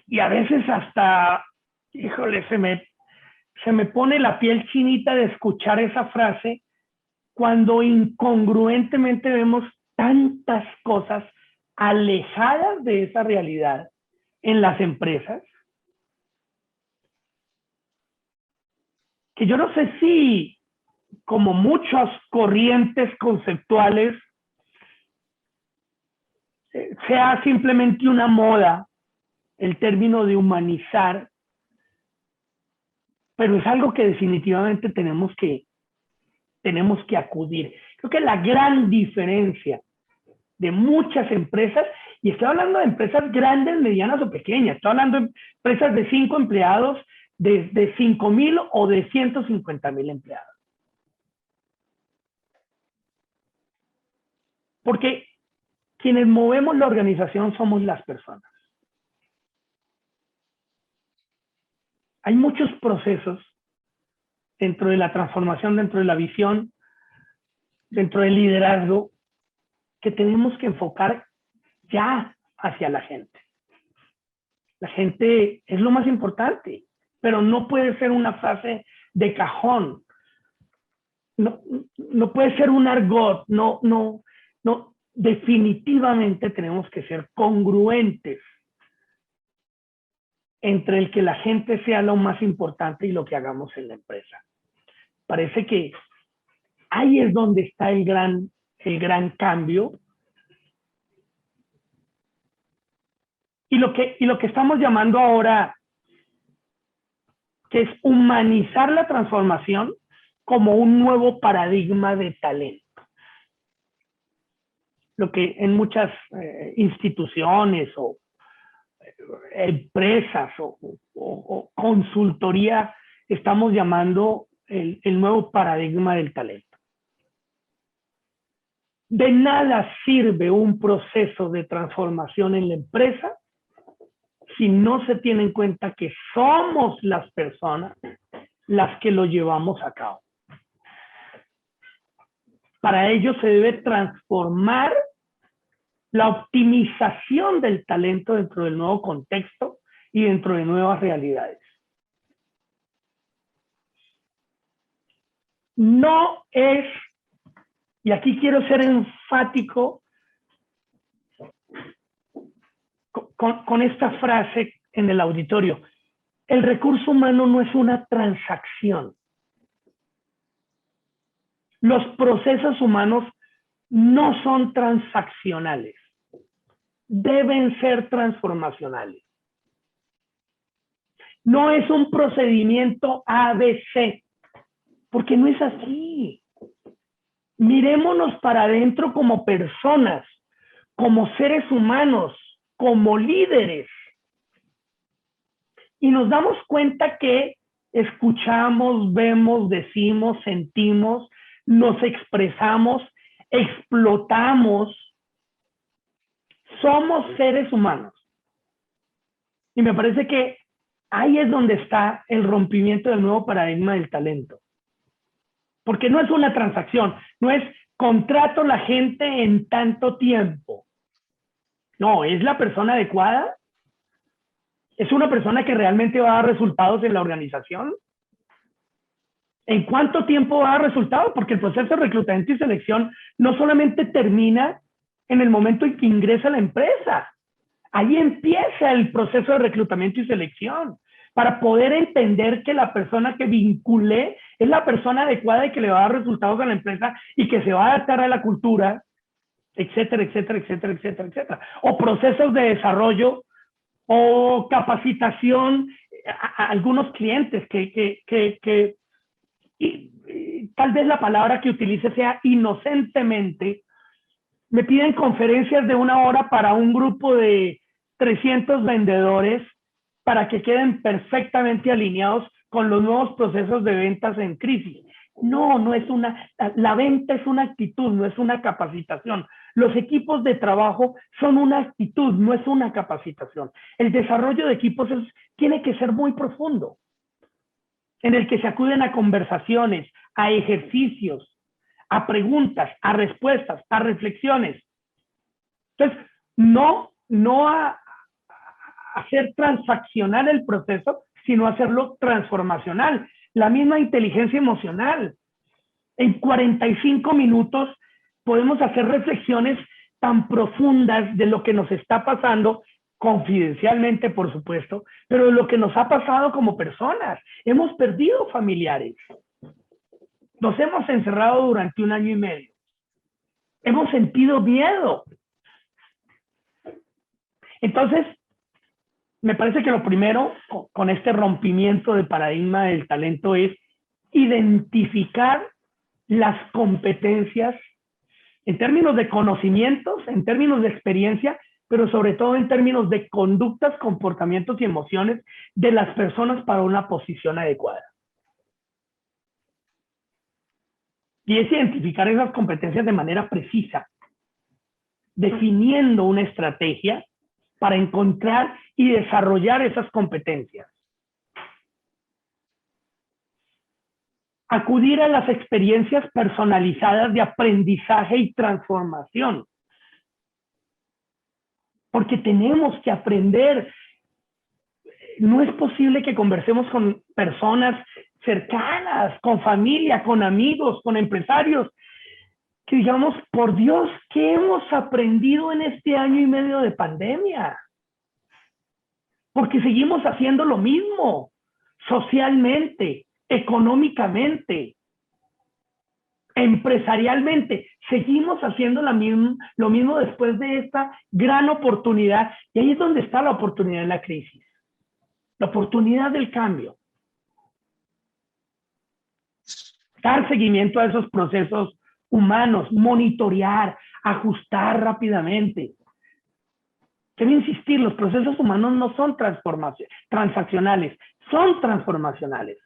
Y a veces hasta, híjole, se me pone la piel chinita de escuchar esa frase cuando incongruentemente vemos tantas cosas alejadas de esa realidad en las empresas, que yo no sé si, como muchas corrientes conceptuales, sea simplemente una moda el término de humanizar, pero es algo que definitivamente tenemos que acudir. Creo que la gran diferencia de muchas empresas, y estoy hablando de empresas grandes, medianas o pequeñas, estoy hablando de empresas de 5 empleados, de 5,000 o de 150,000 empleados. Porque quienes movemos la organización somos las personas. Hay muchos procesos dentro de la transformación, dentro de la visión, dentro del liderazgo, que tenemos que enfocar ya hacia la gente. La gente es lo más importante, pero no puede ser una frase de cajón. No puede ser un argot. No. Definitivamente tenemos que ser congruentes entre el que la gente sea lo más importante y lo que hagamos en la empresa. Parece que ahí es donde está el gran cambio. Y lo que estamos llamando ahora, que es humanizar la transformación como un nuevo paradigma de talento. Lo que en muchas instituciones o empresas o consultoría estamos llamando el nuevo paradigma del talento. De nada sirve un proceso de transformación en la empresa si no se tiene en cuenta que somos las personas las que lo llevamos a cabo. Para ello se debe transformar la optimización del talento dentro del nuevo contexto y dentro de nuevas realidades. No es, y aquí quiero ser enfático con esta frase en el auditorio, el recurso humano no es una transacción. Los procesos humanos no son transaccionales, deben ser transformacionales. No es un procedimiento ABC, porque no es así. Mirémonos para adentro como personas, como seres humanos, como líderes. Y nos damos cuenta que escuchamos, vemos, decimos, sentimos, nos expresamos, explotamos. Somos seres humanos. Y me parece que ahí es donde está el rompimiento del nuevo paradigma del talento. Porque no es una transacción, no es contrato la gente en tanto tiempo. No, es la persona adecuada. ¿Es una persona que realmente va a dar resultados en la organización? ¿En cuánto tiempo va a dar resultados? Porque el proceso de reclutamiento y selección no solamente termina en el momento en que ingresa a la empresa. Ahí empieza el proceso de reclutamiento y selección para poder entender que la persona que vinculé es la persona adecuada y que le va a dar resultados a la empresa y que se va a adaptar a la cultura, etcétera, etcétera, etcétera, etcétera, etcétera. O procesos de desarrollo o capacitación a algunos clientes y tal vez la palabra que utilice sea inocentemente, me piden conferencias de 1 hora para un grupo de 300 vendedores para que queden perfectamente alineados con los nuevos procesos de ventas en crisis. No es la venta es una actitud, no es una capacitación. Los equipos de trabajo son una actitud, no es una capacitación. El desarrollo de equipos tiene que ser muy profundo, en el que se acuden a conversaciones, a ejercicios, a preguntas, a respuestas, a reflexiones. Entonces, no a hacer transaccional el proceso, sino hacerlo transformacional. La misma inteligencia emocional. En 45 minutos podemos hacer reflexiones tan profundas de lo que nos está pasando, confidencialmente, por supuesto, pero de lo que nos ha pasado como personas. Hemos perdido familiares. Nos hemos encerrado durante 1 año y medio. Hemos sentido miedo. Entonces, me parece que lo primero con este rompimiento de paradigma del talento es identificar las competencias en términos de conocimientos, en términos de experiencia, pero sobre todo en términos de conductas, comportamientos y emociones de las personas para una posición adecuada. Y es identificar esas competencias de manera precisa, definiendo una estrategia para encontrar y desarrollar esas competencias. Acudir a las experiencias personalizadas de aprendizaje y transformación. Porque tenemos que aprender. No es posible que conversemos con personas cercanas, con familia, con amigos, con empresarios, que digamos, por Dios, ¿qué hemos aprendido en este 1 año y medio de pandemia? Porque seguimos haciendo lo mismo, socialmente, económicamente, empresarialmente. Seguimos haciendo lo mismo después de esta gran oportunidad. Y ahí es donde está la oportunidad de la crisis, la oportunidad del cambio. Dar seguimiento a esos procesos humanos, monitorear, ajustar rápidamente. Quiero insistir, los procesos humanos no son transaccionales, son transformacionales.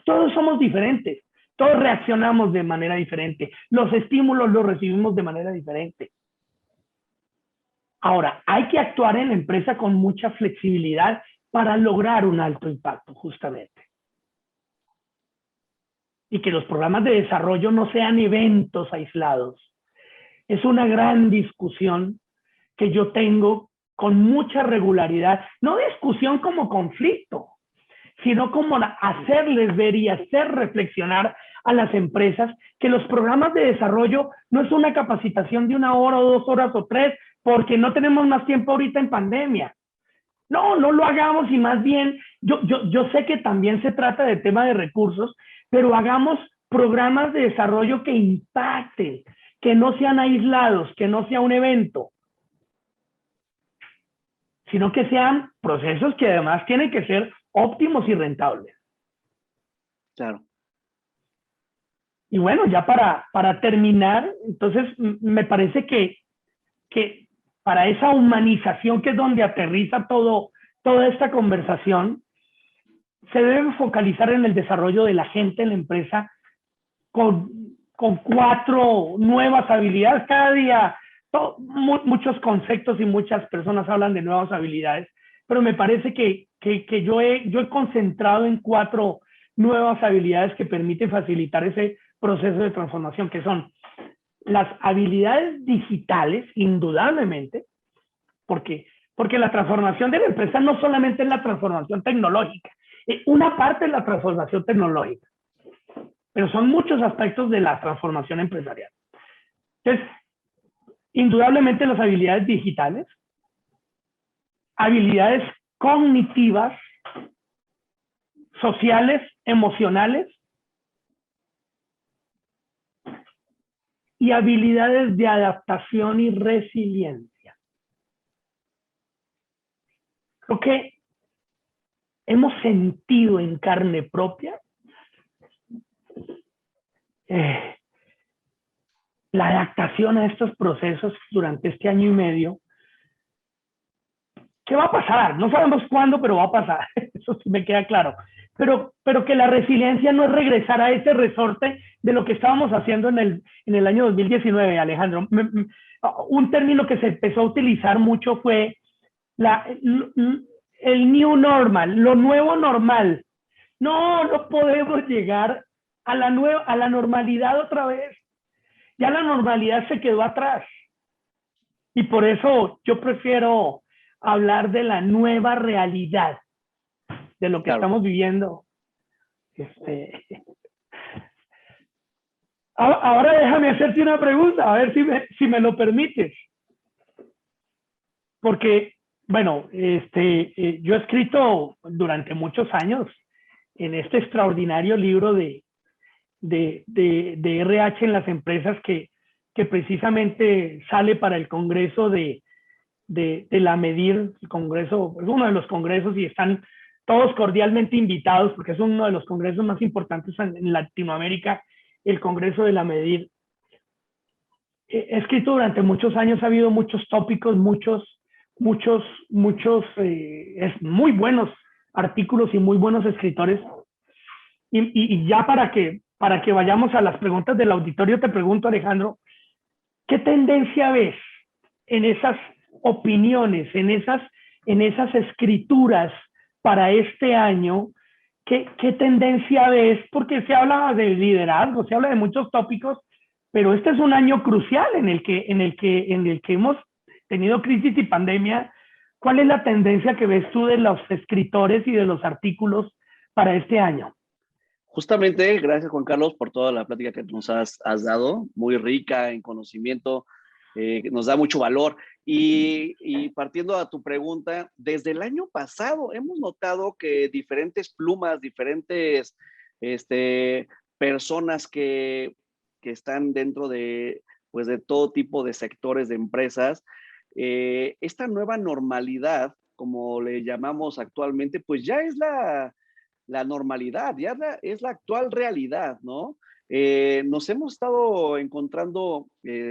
Todos somos diferentes, todos reaccionamos de manera diferente, los estímulos los recibimos de manera diferente. Ahora, hay que actuar en la empresa con mucha flexibilidad para lograr un alto impacto, justamente. Y que los programas de desarrollo no sean eventos aislados. Es una gran discusión que yo tengo con mucha regularidad, no discusión como conflicto, sino como hacerles ver y hacer reflexionar a las empresas que los programas de desarrollo no es una capacitación de 1 hora o 2 horas o 3, porque no tenemos más tiempo ahorita en pandemia. No lo hagamos, y más bien, yo sé que también se trata de tema de recursos, pero hagamos programas de desarrollo que impacten, que no sean aislados, que no sea un evento, sino que sean procesos que además tienen que ser óptimos y rentables. Claro. Y bueno, ya para terminar, entonces me parece que para esa humanización, que es donde aterriza toda esta conversación, se debe focalizar en el desarrollo de la gente en la empresa con 4 nuevas habilidades. Cada día muchos conceptos y muchas personas hablan de nuevas habilidades, pero me parece que yo he concentrado en 4 nuevas habilidades que permiten facilitar ese proceso de transformación, que son las habilidades digitales, indudablemente, porque la transformación de la empresa no solamente es la transformación tecnológica, una parte es la transformación tecnológica, pero son muchos aspectos de la transformación empresarial. Entonces, indudablemente las habilidades digitales, habilidades cognitivas, sociales, emocionales, y habilidades de adaptación y resiliencia. Creo que hemos sentido en carne propia la adaptación a estos procesos durante este 1 año y medio. ¿Qué va a pasar? No sabemos cuándo, pero va a pasar. Eso sí me queda claro. Pero que la resiliencia no es regresar a ese resorte de lo que estábamos haciendo en el año 2019, Alejandro. Un término que se empezó a utilizar mucho fue el new normal, lo nuevo normal. No podemos llegar a la normalidad otra vez. Ya la normalidad se quedó atrás. Y por eso yo prefiero hablar de la nueva realidad, de lo que Claro. estamos viviendo. Ahora déjame hacerte una pregunta, a ver si me lo permites. Porque, bueno, yo he escrito durante muchos años en este extraordinario libro de RH en las empresas que precisamente sale para el Congreso de la Medir, el Congreso, es uno de los congresos y están todos cordialmente invitados porque es uno de los congresos más importantes en Latinoamérica, el Congreso de la Medir. He escrito durante muchos años, ha habido muchos tópicos, muchos muy buenos artículos y muy buenos escritores. Y ya para que vayamos a las preguntas del auditorio, te pregunto, Alejandro, ¿qué tendencia ves en esas opiniones, en esas escrituras para este año? ¿Qué tendencia ves? Porque se habla de liderazgo, se habla de muchos tópicos, pero este es un año crucial en el que hemos tenido crisis y pandemia. ¿Cuál es la tendencia que ves tú de los escritores y de los artículos para este año? Justamente, gracias Juan Carlos por toda la plática que nos has dado, muy rica en conocimiento, nos da mucho valor. Y partiendo a tu pregunta, desde el año pasado hemos notado que diferentes plumas, diferentes personas que están dentro de, pues, de todo tipo de sectores de empresas, esta nueva normalidad, como le llamamos actualmente, pues ya es la normalidad, ya es la actual realidad, ¿no? Nos hemos estado encontrando,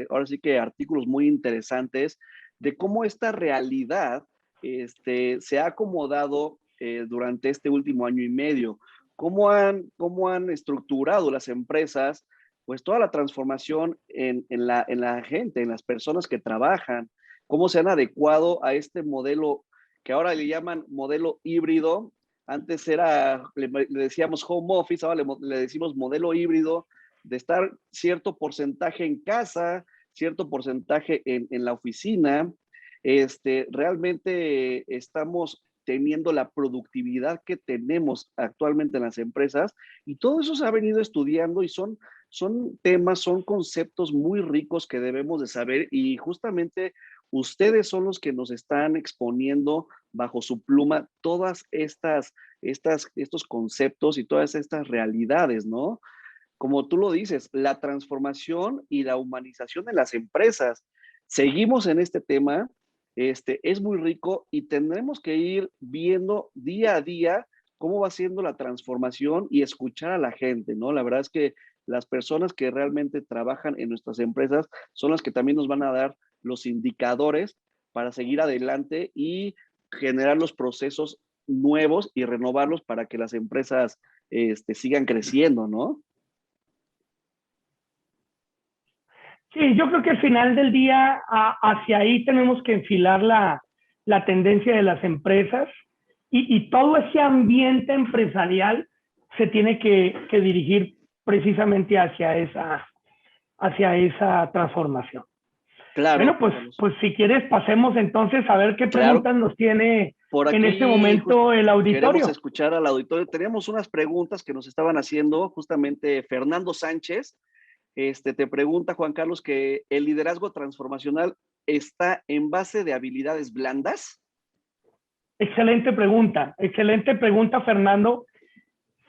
ahora sí que artículos muy interesantes de cómo esta realidad se ha acomodado durante este último año y medio, cómo han estructurado las empresas, pues toda la transformación en la gente, en las personas que trabajan, cómo se han adecuado a este modelo que ahora le llaman modelo híbrido. Antes le decíamos home office, ahora le decimos modelo híbrido, de estar cierto porcentaje en casa, cierto porcentaje en la oficina. Realmente estamos teniendo la productividad que tenemos actualmente en las empresas y todo eso se ha venido estudiando y son temas, son conceptos muy ricos que debemos de saber y justamente ustedes son los que nos están exponiendo bajo su pluma todas estos conceptos y todas estas realidades, ¿no? Como tú lo dices, la transformación y la humanización de las empresas. Seguimos en este tema, es muy rico y tendremos que ir viendo día a día cómo va siendo la transformación y escuchar a la gente, ¿no? La verdad es que las personas que realmente trabajan en nuestras empresas son las que también nos van a dar los indicadores para seguir adelante y generar los procesos nuevos y renovarlos para que las empresas sigan creciendo, ¿no? Sí, yo creo que al final del día hacia ahí tenemos que enfilar la tendencia de las empresas y todo ese ambiente empresarial se tiene que dirigir precisamente hacia esa transformación. Claro, Bueno, Juan Carlos. pues si quieres pasemos entonces a ver qué Claro, preguntas nos tiene por en este aquí momento el queremos auditorio. escuchar al auditorio. Teníamos unas preguntas que nos estaban haciendo justamente Fernando Sánchez. Te pregunta, Juan Carlos, que el liderazgo transformacional está en base de habilidades blandas. Excelente pregunta, Fernando.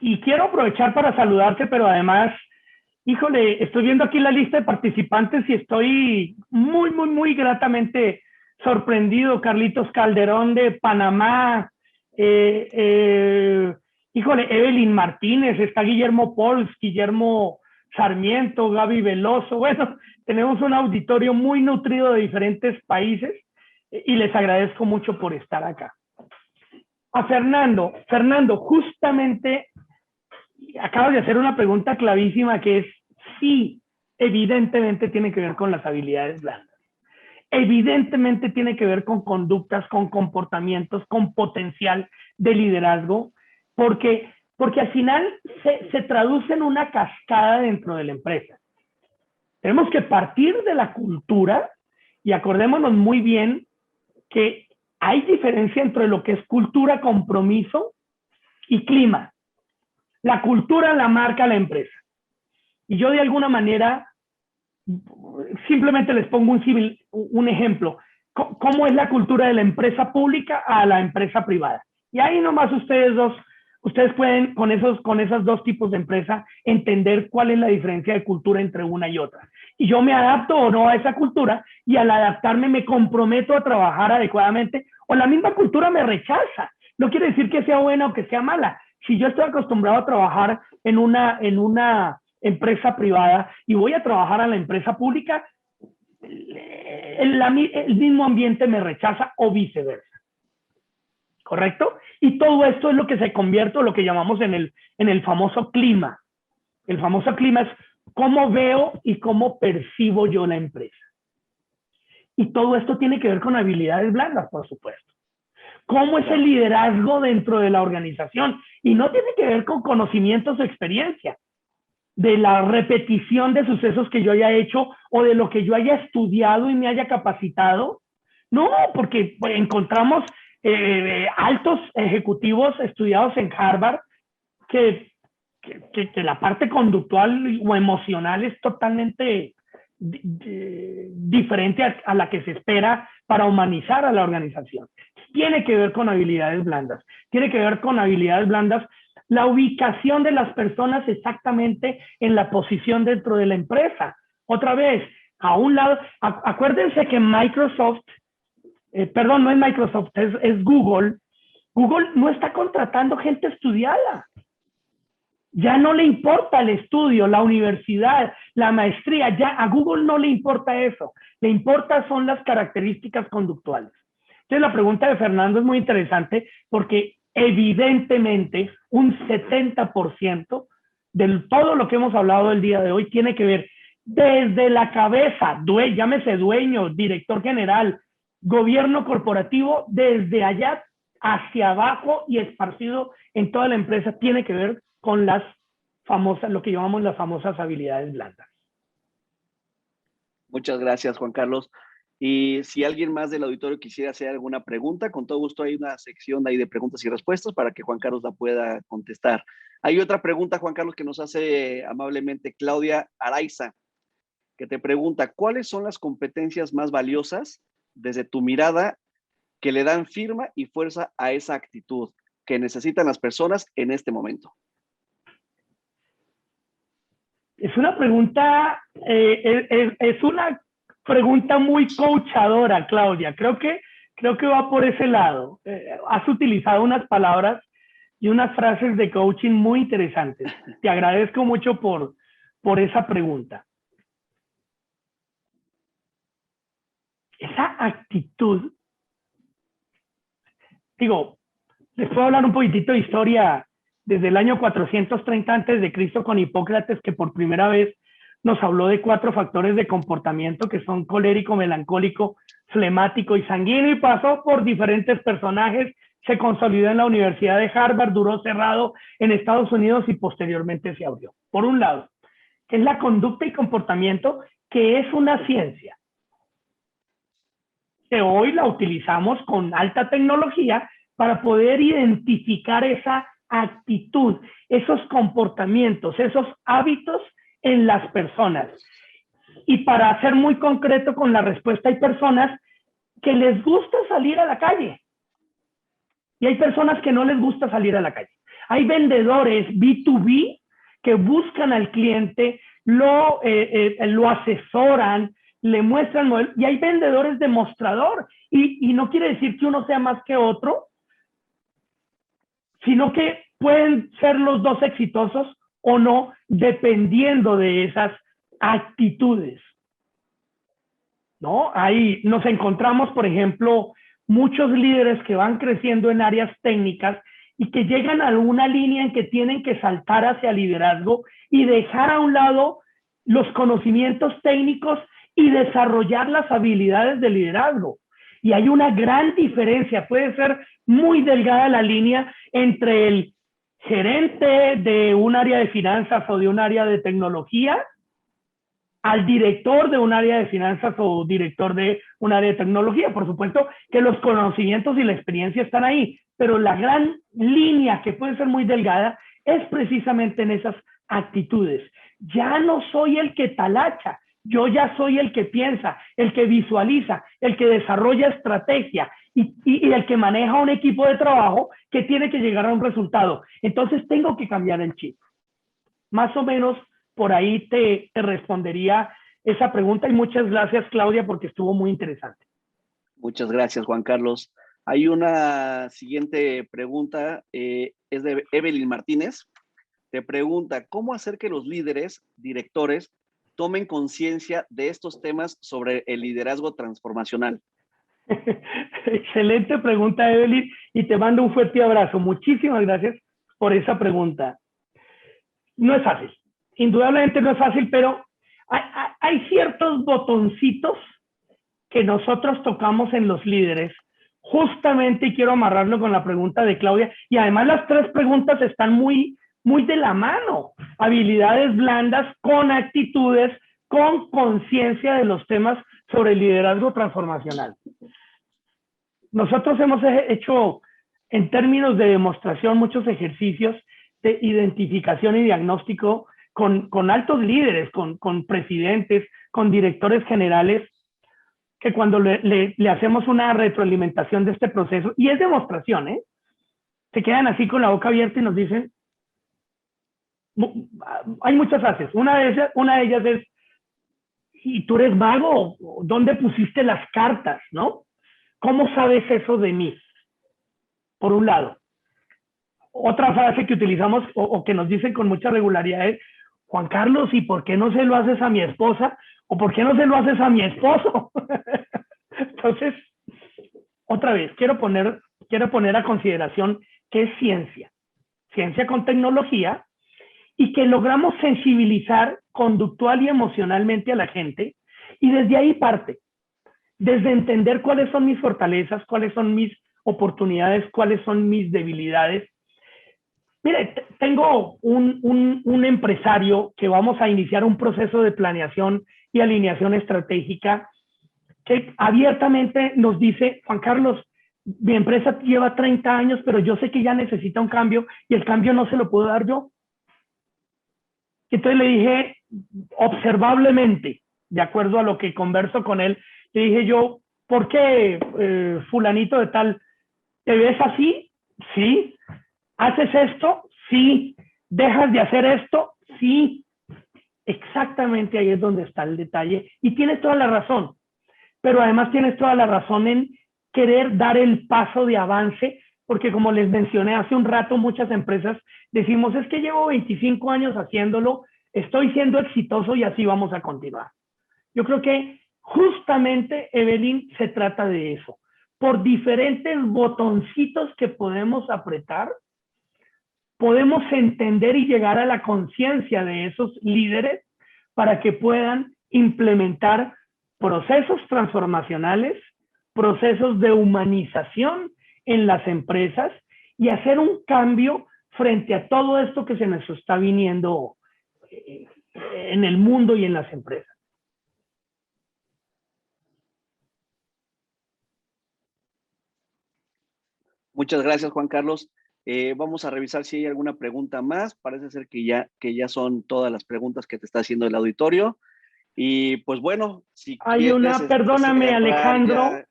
Y quiero aprovechar para saludarte, pero además, híjole, estoy viendo aquí la lista de participantes y estoy muy gratamente sorprendido. Carlitos Calderón de Panamá, eh, eh, híjole, Evelyn Martínez, está Guillermo Pols, Guillermo Sarmiento, Gaby Veloso. Bueno, tenemos un auditorio muy nutrido de diferentes países y les agradezco mucho por estar acá. A Fernando, justamente acabas de hacer una pregunta clavísima que es, sí, evidentemente tiene que ver con las habilidades blandas. Evidentemente tiene que ver con conductas, con comportamientos, con potencial de liderazgo, porque porque al final se traduce en una cascada dentro de la empresa. Tenemos que partir de la cultura y acordémonos muy bien que hay diferencia entre lo que es cultura, compromiso y clima. La cultura la marca la empresa. Y yo de alguna manera, simplemente les pongo un ejemplo. ¿Cómo es la cultura de la empresa pública a la empresa privada? Y ahí nomás ustedes pueden con esos dos tipos de empresa entender cuál es la diferencia de cultura entre una y otra. Y yo me adapto o no a esa cultura y al adaptarme me comprometo a trabajar adecuadamente o la misma cultura me rechaza. No quiere decir que sea buena o que sea mala. Si yo estoy acostumbrado a trabajar en una empresa privada y voy a trabajar a la empresa pública, el mismo ambiente me rechaza o viceversa. ¿Correcto? Y todo esto es lo que se convierte en lo que llamamos en el famoso clima. El famoso clima es cómo veo y cómo percibo yo la empresa. Y todo esto tiene que ver con habilidades blandas, por supuesto. ¿Cómo es el liderazgo dentro de la organización? Y no tiene que ver con conocimientos o experiencia, de la repetición de sucesos que yo haya hecho o de lo que yo haya estudiado y me haya capacitado. No, porque encontramos altos ejecutivos estudiados en Harvard que la parte conductual o emocional es totalmente diferente a la que se espera para humanizar a la organización. Tiene que ver con habilidades blandas. Tiene que ver con habilidades blandas la ubicación de las personas exactamente en la posición dentro de la empresa. Otra vez, a un lado, acuérdense que Microsoft, perdón, no es Microsoft, es Google. Google no está contratando gente estudiada. Ya no le importa el estudio, la universidad, la maestría, ya a Google no le importa eso. Le importa son las características conductuales. Entonces la pregunta de Fernando es muy interesante porque evidentemente un 70% de todo lo que hemos hablado el día de hoy tiene que ver desde la cabeza, llámese dueño, director general, gobierno corporativo, desde allá hacia abajo y esparcido en toda la empresa, tiene que ver con las famosas, lo que llamamos las famosas habilidades blandas. Muchas gracias, Juan Carlos. Y si alguien más del auditorio quisiera hacer alguna pregunta, con todo gusto hay una sección ahí de preguntas y respuestas para que Juan Carlos la pueda contestar. Hay otra pregunta, Juan Carlos, que nos hace amablemente Claudia Araiza, que te pregunta, ¿cuáles son las competencias más valiosas desde tu mirada que le dan firma y fuerza a esa actitud que necesitan las personas en este momento? Es una pregunta, es una pregunta muy coachadora, Claudia. Creo que va por ese lado. Has utilizado unas palabras y unas frases de coaching muy interesantes. Te agradezco mucho por esa pregunta. Esa actitud, digo, les puedo hablar un poquitito de historia desde el año 430 a.C. con Hipócrates, que por primera vez nos habló de 4 factores de comportamiento que son colérico, melancólico, flemático y sanguíneo, y pasó por diferentes personajes, se consolidó en la Universidad de Harvard, duró cerrado en Estados Unidos y posteriormente se abrió. Por un lado, que es la conducta y comportamiento, que es una ciencia, que hoy la utilizamos con alta tecnología para poder identificar esa actitud, esos comportamientos, esos hábitos en las personas. Y para ser muy concreto con la respuesta, hay personas que les gusta salir a la calle y hay personas que no les gusta salir a la calle. Hay vendedores B2B que buscan al cliente, lo asesoran, le muestran modelos, y hay vendedores de mostrador, y no quiere decir que uno sea más que otro, sino que pueden ser los dos exitosos o no, dependiendo de esas actitudes, ¿no? Ahí nos encontramos, por ejemplo, muchos líderes que van creciendo en áreas técnicas y que llegan a una línea en que tienen que saltar hacia liderazgo y dejar a un lado los conocimientos técnicos y desarrollar las habilidades de liderazgo. Y hay una gran diferencia, puede ser muy delgada la línea entre el gerente de un área de finanzas o de un área de tecnología al director de un área de finanzas o director de un área de tecnología. Por supuesto que los conocimientos y la experiencia están ahí, pero la gran línea, que puede ser muy delgada, es precisamente en esas actitudes. Ya no soy el que talacha, yo ya soy el que piensa, el que visualiza, el que desarrolla estrategia y el que maneja un equipo de trabajo que tiene que llegar a un resultado. Entonces tengo que cambiar el chip. Más o menos por ahí te respondería esa pregunta, y muchas gracias, Claudia, porque estuvo muy interesante. Muchas gracias, Juan Carlos. Hay una siguiente pregunta, es de Evelyn Martínez. Te pregunta, ¿cómo hacer que los líderes, directores, tomen conciencia de estos temas sobre el liderazgo transformacional? Excelente pregunta, Evelyn, y te mando un fuerte abrazo. Muchísimas gracias por esa pregunta. No es fácil, indudablemente no es fácil, pero hay ciertos botoncitos que nosotros tocamos en los líderes, justamente, y quiero amarrarlo con la pregunta de Claudia, y además las tres preguntas están muy de la mano. Habilidades blandas con actitudes, con conciencia de los temas sobre el liderazgo transformacional. Nosotros hemos hecho, en términos de demostración, muchos ejercicios de identificación y diagnóstico con altos líderes, con presidentes, con directores generales, que cuando le hacemos una retroalimentación de este proceso, y es demostración, se quedan así con la boca abierta y nos dicen, hay muchas frases, una de ellas es, ¿y tú eres mago? ¿Dónde pusiste las cartas? ¿No? ¿Cómo sabes eso de mí? Por un lado. Otra frase que utilizamos o que nos dicen con mucha regularidad es, Juan Carlos, ¿y por qué no se lo haces a mi esposa? ¿O por qué no se lo haces a mi esposo? Entonces, otra vez, quiero poner a consideración que es ciencia con tecnología, y que logramos sensibilizar conductual y emocionalmente a la gente, y desde ahí parte, desde entender cuáles son mis fortalezas, cuáles son mis oportunidades, cuáles son mis debilidades. Mire, tengo un empresario que vamos a iniciar un proceso de planeación y alineación estratégica, que abiertamente nos dice, Juan Carlos, mi empresa lleva 30 años, pero yo sé que ya necesita un cambio y el cambio no se lo puedo dar yo. Entonces le dije, observablemente, de acuerdo a lo que converso con él, le dije yo, ¿por qué, fulanito de tal, te ves así? Sí. ¿Haces esto? Sí. ¿Dejas de hacer esto? Sí. Exactamente ahí es donde está el detalle. Y tienes toda la razón. Pero además tienes toda la razón en querer dar el paso de avance, porque como les mencioné hace un rato, muchas empresas decimos, es que llevo 25 años haciéndolo, estoy siendo exitoso y así vamos a continuar. Yo creo que justamente, Evelyn, se trata de eso. Por diferentes botoncitos que podemos apretar, podemos entender y llegar a la conciencia de esos líderes para que puedan implementar procesos transformacionales, procesos de humanización en las empresas, y hacer un cambio frente a todo esto que se nos está viniendo en el mundo y en las empresas. Muchas gracias, Juan Carlos. Vamos a revisar si hay alguna pregunta más. Parece ser que ya son todas las preguntas que te está haciendo el auditorio. Y pues bueno, si hay quieres una, perdóname, cerrar ya.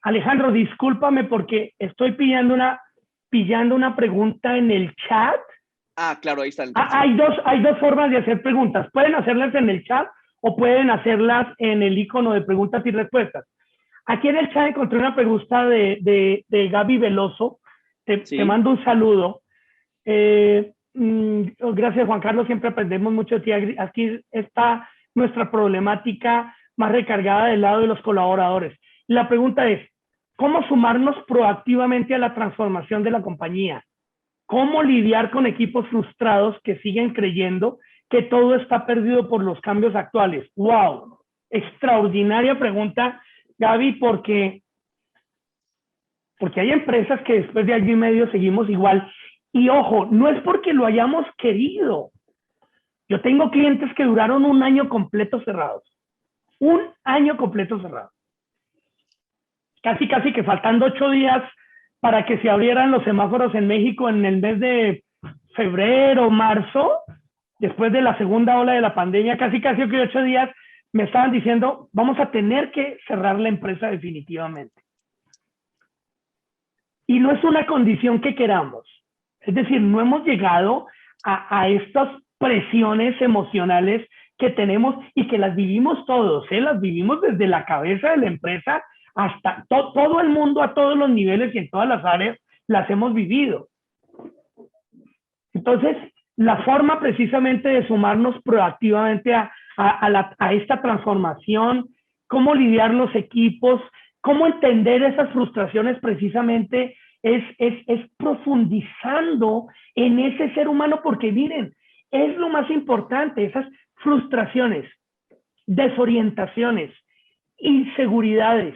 Alejandro, discúlpame porque estoy pillando una pregunta en el chat. Ah, claro, ahí está. Hay dos formas de hacer preguntas. Pueden hacerlas en el chat o pueden hacerlas en el icono de preguntas y respuestas. Aquí en el chat encontré una pregunta de Gaby Veloso. Te mando un saludo. Gracias, Juan Carlos. Siempre aprendemos mucho de ti. Aquí está nuestra problemática más recargada del lado de los colaboradores. La pregunta es, ¿cómo sumarnos proactivamente a la transformación de la compañía? ¿Cómo lidiar con equipos frustrados que siguen creyendo que todo está perdido por los cambios actuales? ¡Wow! Extraordinaria pregunta, Gaby, porque hay empresas que después de año y medio seguimos igual. Y ojo, no es porque lo hayamos querido. Yo tengo clientes que duraron un año completo cerrados. Un año completo cerrado. Casi que faltando 8 días para que se abrieran los semáforos en México en el mes de febrero, marzo, después de la segunda ola de la pandemia, casi que 8 días, me estaban diciendo, vamos a tener que cerrar la empresa definitivamente. Y no es una condición que queramos. Es decir, no hemos llegado a estas presiones emocionales que tenemos y que las vivimos todos, las vivimos desde la cabeza de la empresa hasta todo el mundo, a todos los niveles y en todas las áreas, las hemos vivido. Entonces, la forma precisamente de sumarnos proactivamente a esta transformación, cómo lidiar los equipos, cómo entender esas frustraciones precisamente es profundizando en ese ser humano, porque miren, es lo más importante, esas frustraciones, desorientaciones, inseguridades,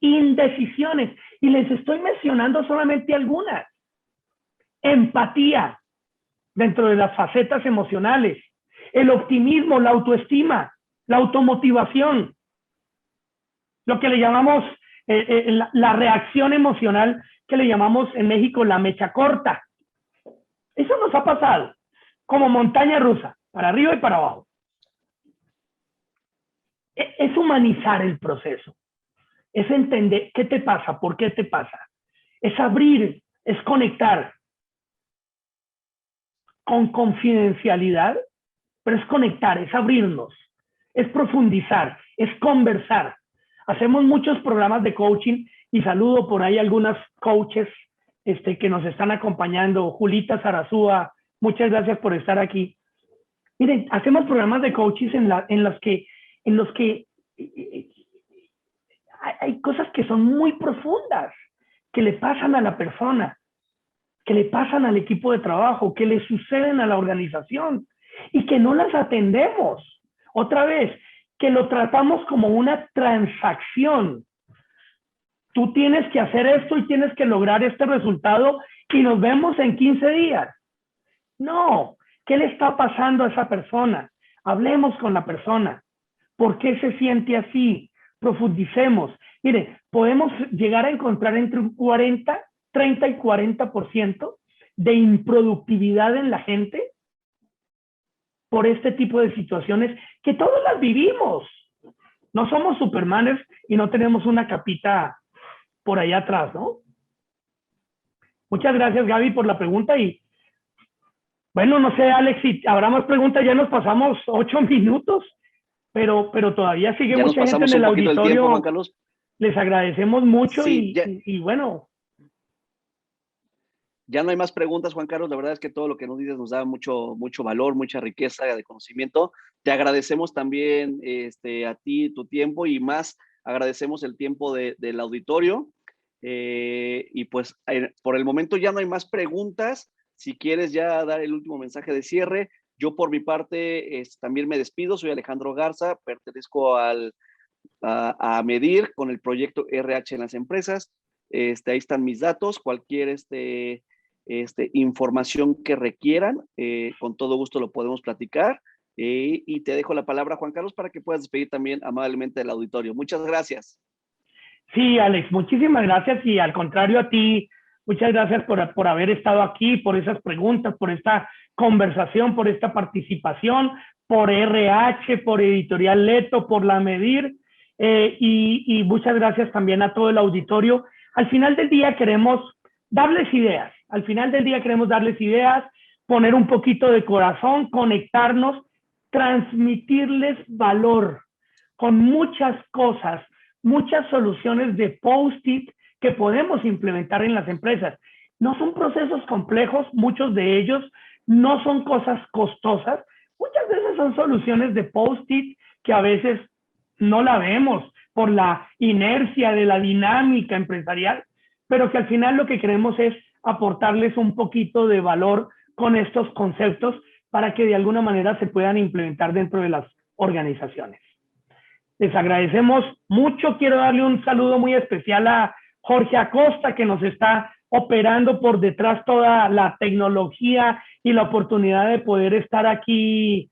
indecisiones, y les estoy mencionando solamente algunas. Empatía dentro de las facetas emocionales, el optimismo, la autoestima, la automotivación, lo que le llamamos la reacción emocional, que le llamamos en México la mecha corta. Eso nos ha pasado como montaña rusa, para arriba y para abajo. Es humanizar el proceso, es entender qué te pasa, por qué te pasa, es abrir, es conectar con confidencialidad, pero es conectar, es abrirnos, es profundizar, es conversar. Hacemos muchos programas de coaching y saludo por ahí algunas coaches que nos están acompañando. Julita Zarazúa, muchas gracias por estar aquí. Miren, hacemos programas de coaching en los que hay cosas que son muy profundas, que le pasan a la persona, que le pasan al equipo de trabajo, que le suceden a la organización y que no las atendemos. Otra vez, que lo tratamos como una transacción. Tú tienes que hacer esto y tienes que lograr este resultado y nos vemos en 15 días. No, ¿qué le está pasando a esa persona? Hablemos con la persona. ¿Por qué se siente así? Profundicemos. Mire, podemos llegar a encontrar entre un 30 y 40% de improductividad en la gente por este tipo de situaciones que todos las vivimos. No somos supermanes y no tenemos una capita por allá atrás, ¿no? Muchas gracias, Gaby, por la pregunta. Y bueno, no sé, Alex, si habrá más preguntas. Ya nos pasamos 8 minutos, pero todavía sigue ya mucha gente en el auditorio. Tiempo, Juan Carlos. Les agradecemos mucho sí, y bueno. Ya no hay más preguntas, Juan Carlos. La verdad es que todo lo que nos dices nos da mucho valor, mucha riqueza de conocimiento. Te agradecemos también a ti tu tiempo y más agradecemos el tiempo del auditorio. Y pues por el momento ya no hay más preguntas. Si quieres ya dar el último mensaje de cierre. Yo por mi parte también me despido. Soy Alejandro Garza, pertenezco a Medir con el proyecto RH en las empresas. Ahí están mis datos. Cualquier información que requieran, con todo gusto lo podemos platicar. Y te dejo la palabra, Juan Carlos, para que puedas despedir también amablemente del auditorio. Muchas gracias. Sí, Alex, muchísimas gracias y al contrario a ti, muchas gracias por haber estado aquí, por esas preguntas, por esta conversación, por esta participación, por RH, por Editorial Leto, por la Medir y muchas gracias también a todo el auditorio. Al final del día queremos darles ideas, poner un poquito de corazón, conectarnos, transmitirles valor con muchas cosas, muchas soluciones de post-it que podemos implementar en las empresas. No son procesos complejos, muchos de ellos no son cosas costosas, muchas veces son soluciones de post-it que a veces no la vemos por la inercia de la dinámica empresarial, pero que al final lo que queremos es aportarles un poquito de valor con estos conceptos para que de alguna manera se puedan implementar dentro de las organizaciones. Les agradecemos mucho. Quiero darle un saludo muy especial a Jorge Acosta, que nos está operando por detrás toda la tecnología y la oportunidad de poder estar aquí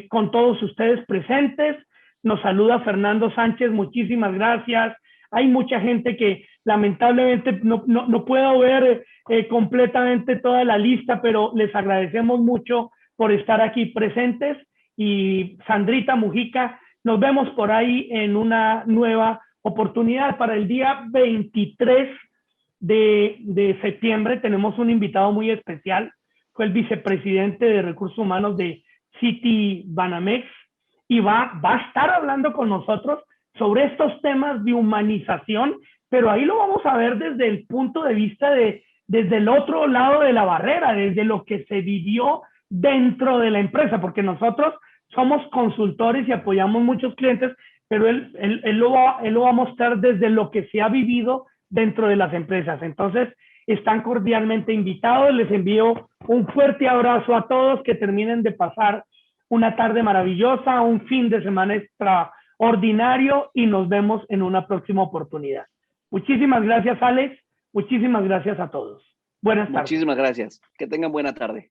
con todos ustedes presentes. Nos saluda Fernando Sánchez, muchísimas gracias. Hay mucha gente que lamentablemente no puedo ver completamente toda la lista, pero les agradecemos mucho por estar aquí presentes. Y Sandrita Mujica, nos vemos por ahí en una nueva oportunidad. Para el día 23 de septiembre tenemos un invitado muy especial. Fue el vicepresidente de Recursos Humanos de City Banamex y va a estar hablando con nosotros sobre estos temas de humanización, pero ahí lo vamos a ver desde el punto de vista desde el otro lado de la barrera, desde lo que se vivió dentro de la empresa, porque nosotros somos consultores y apoyamos muchos clientes, pero él lo va a mostrar desde lo que se ha vivido dentro de las empresas. Entonces, están cordialmente invitados. Les envío un fuerte abrazo a todos, que terminen de pasar una tarde maravillosa, un fin de semana extraordinario y nos vemos en una próxima oportunidad. Muchísimas gracias, Alex. Muchísimas gracias a todos. Buenas tardes. Muchísimas gracias. Que tengan buena tarde.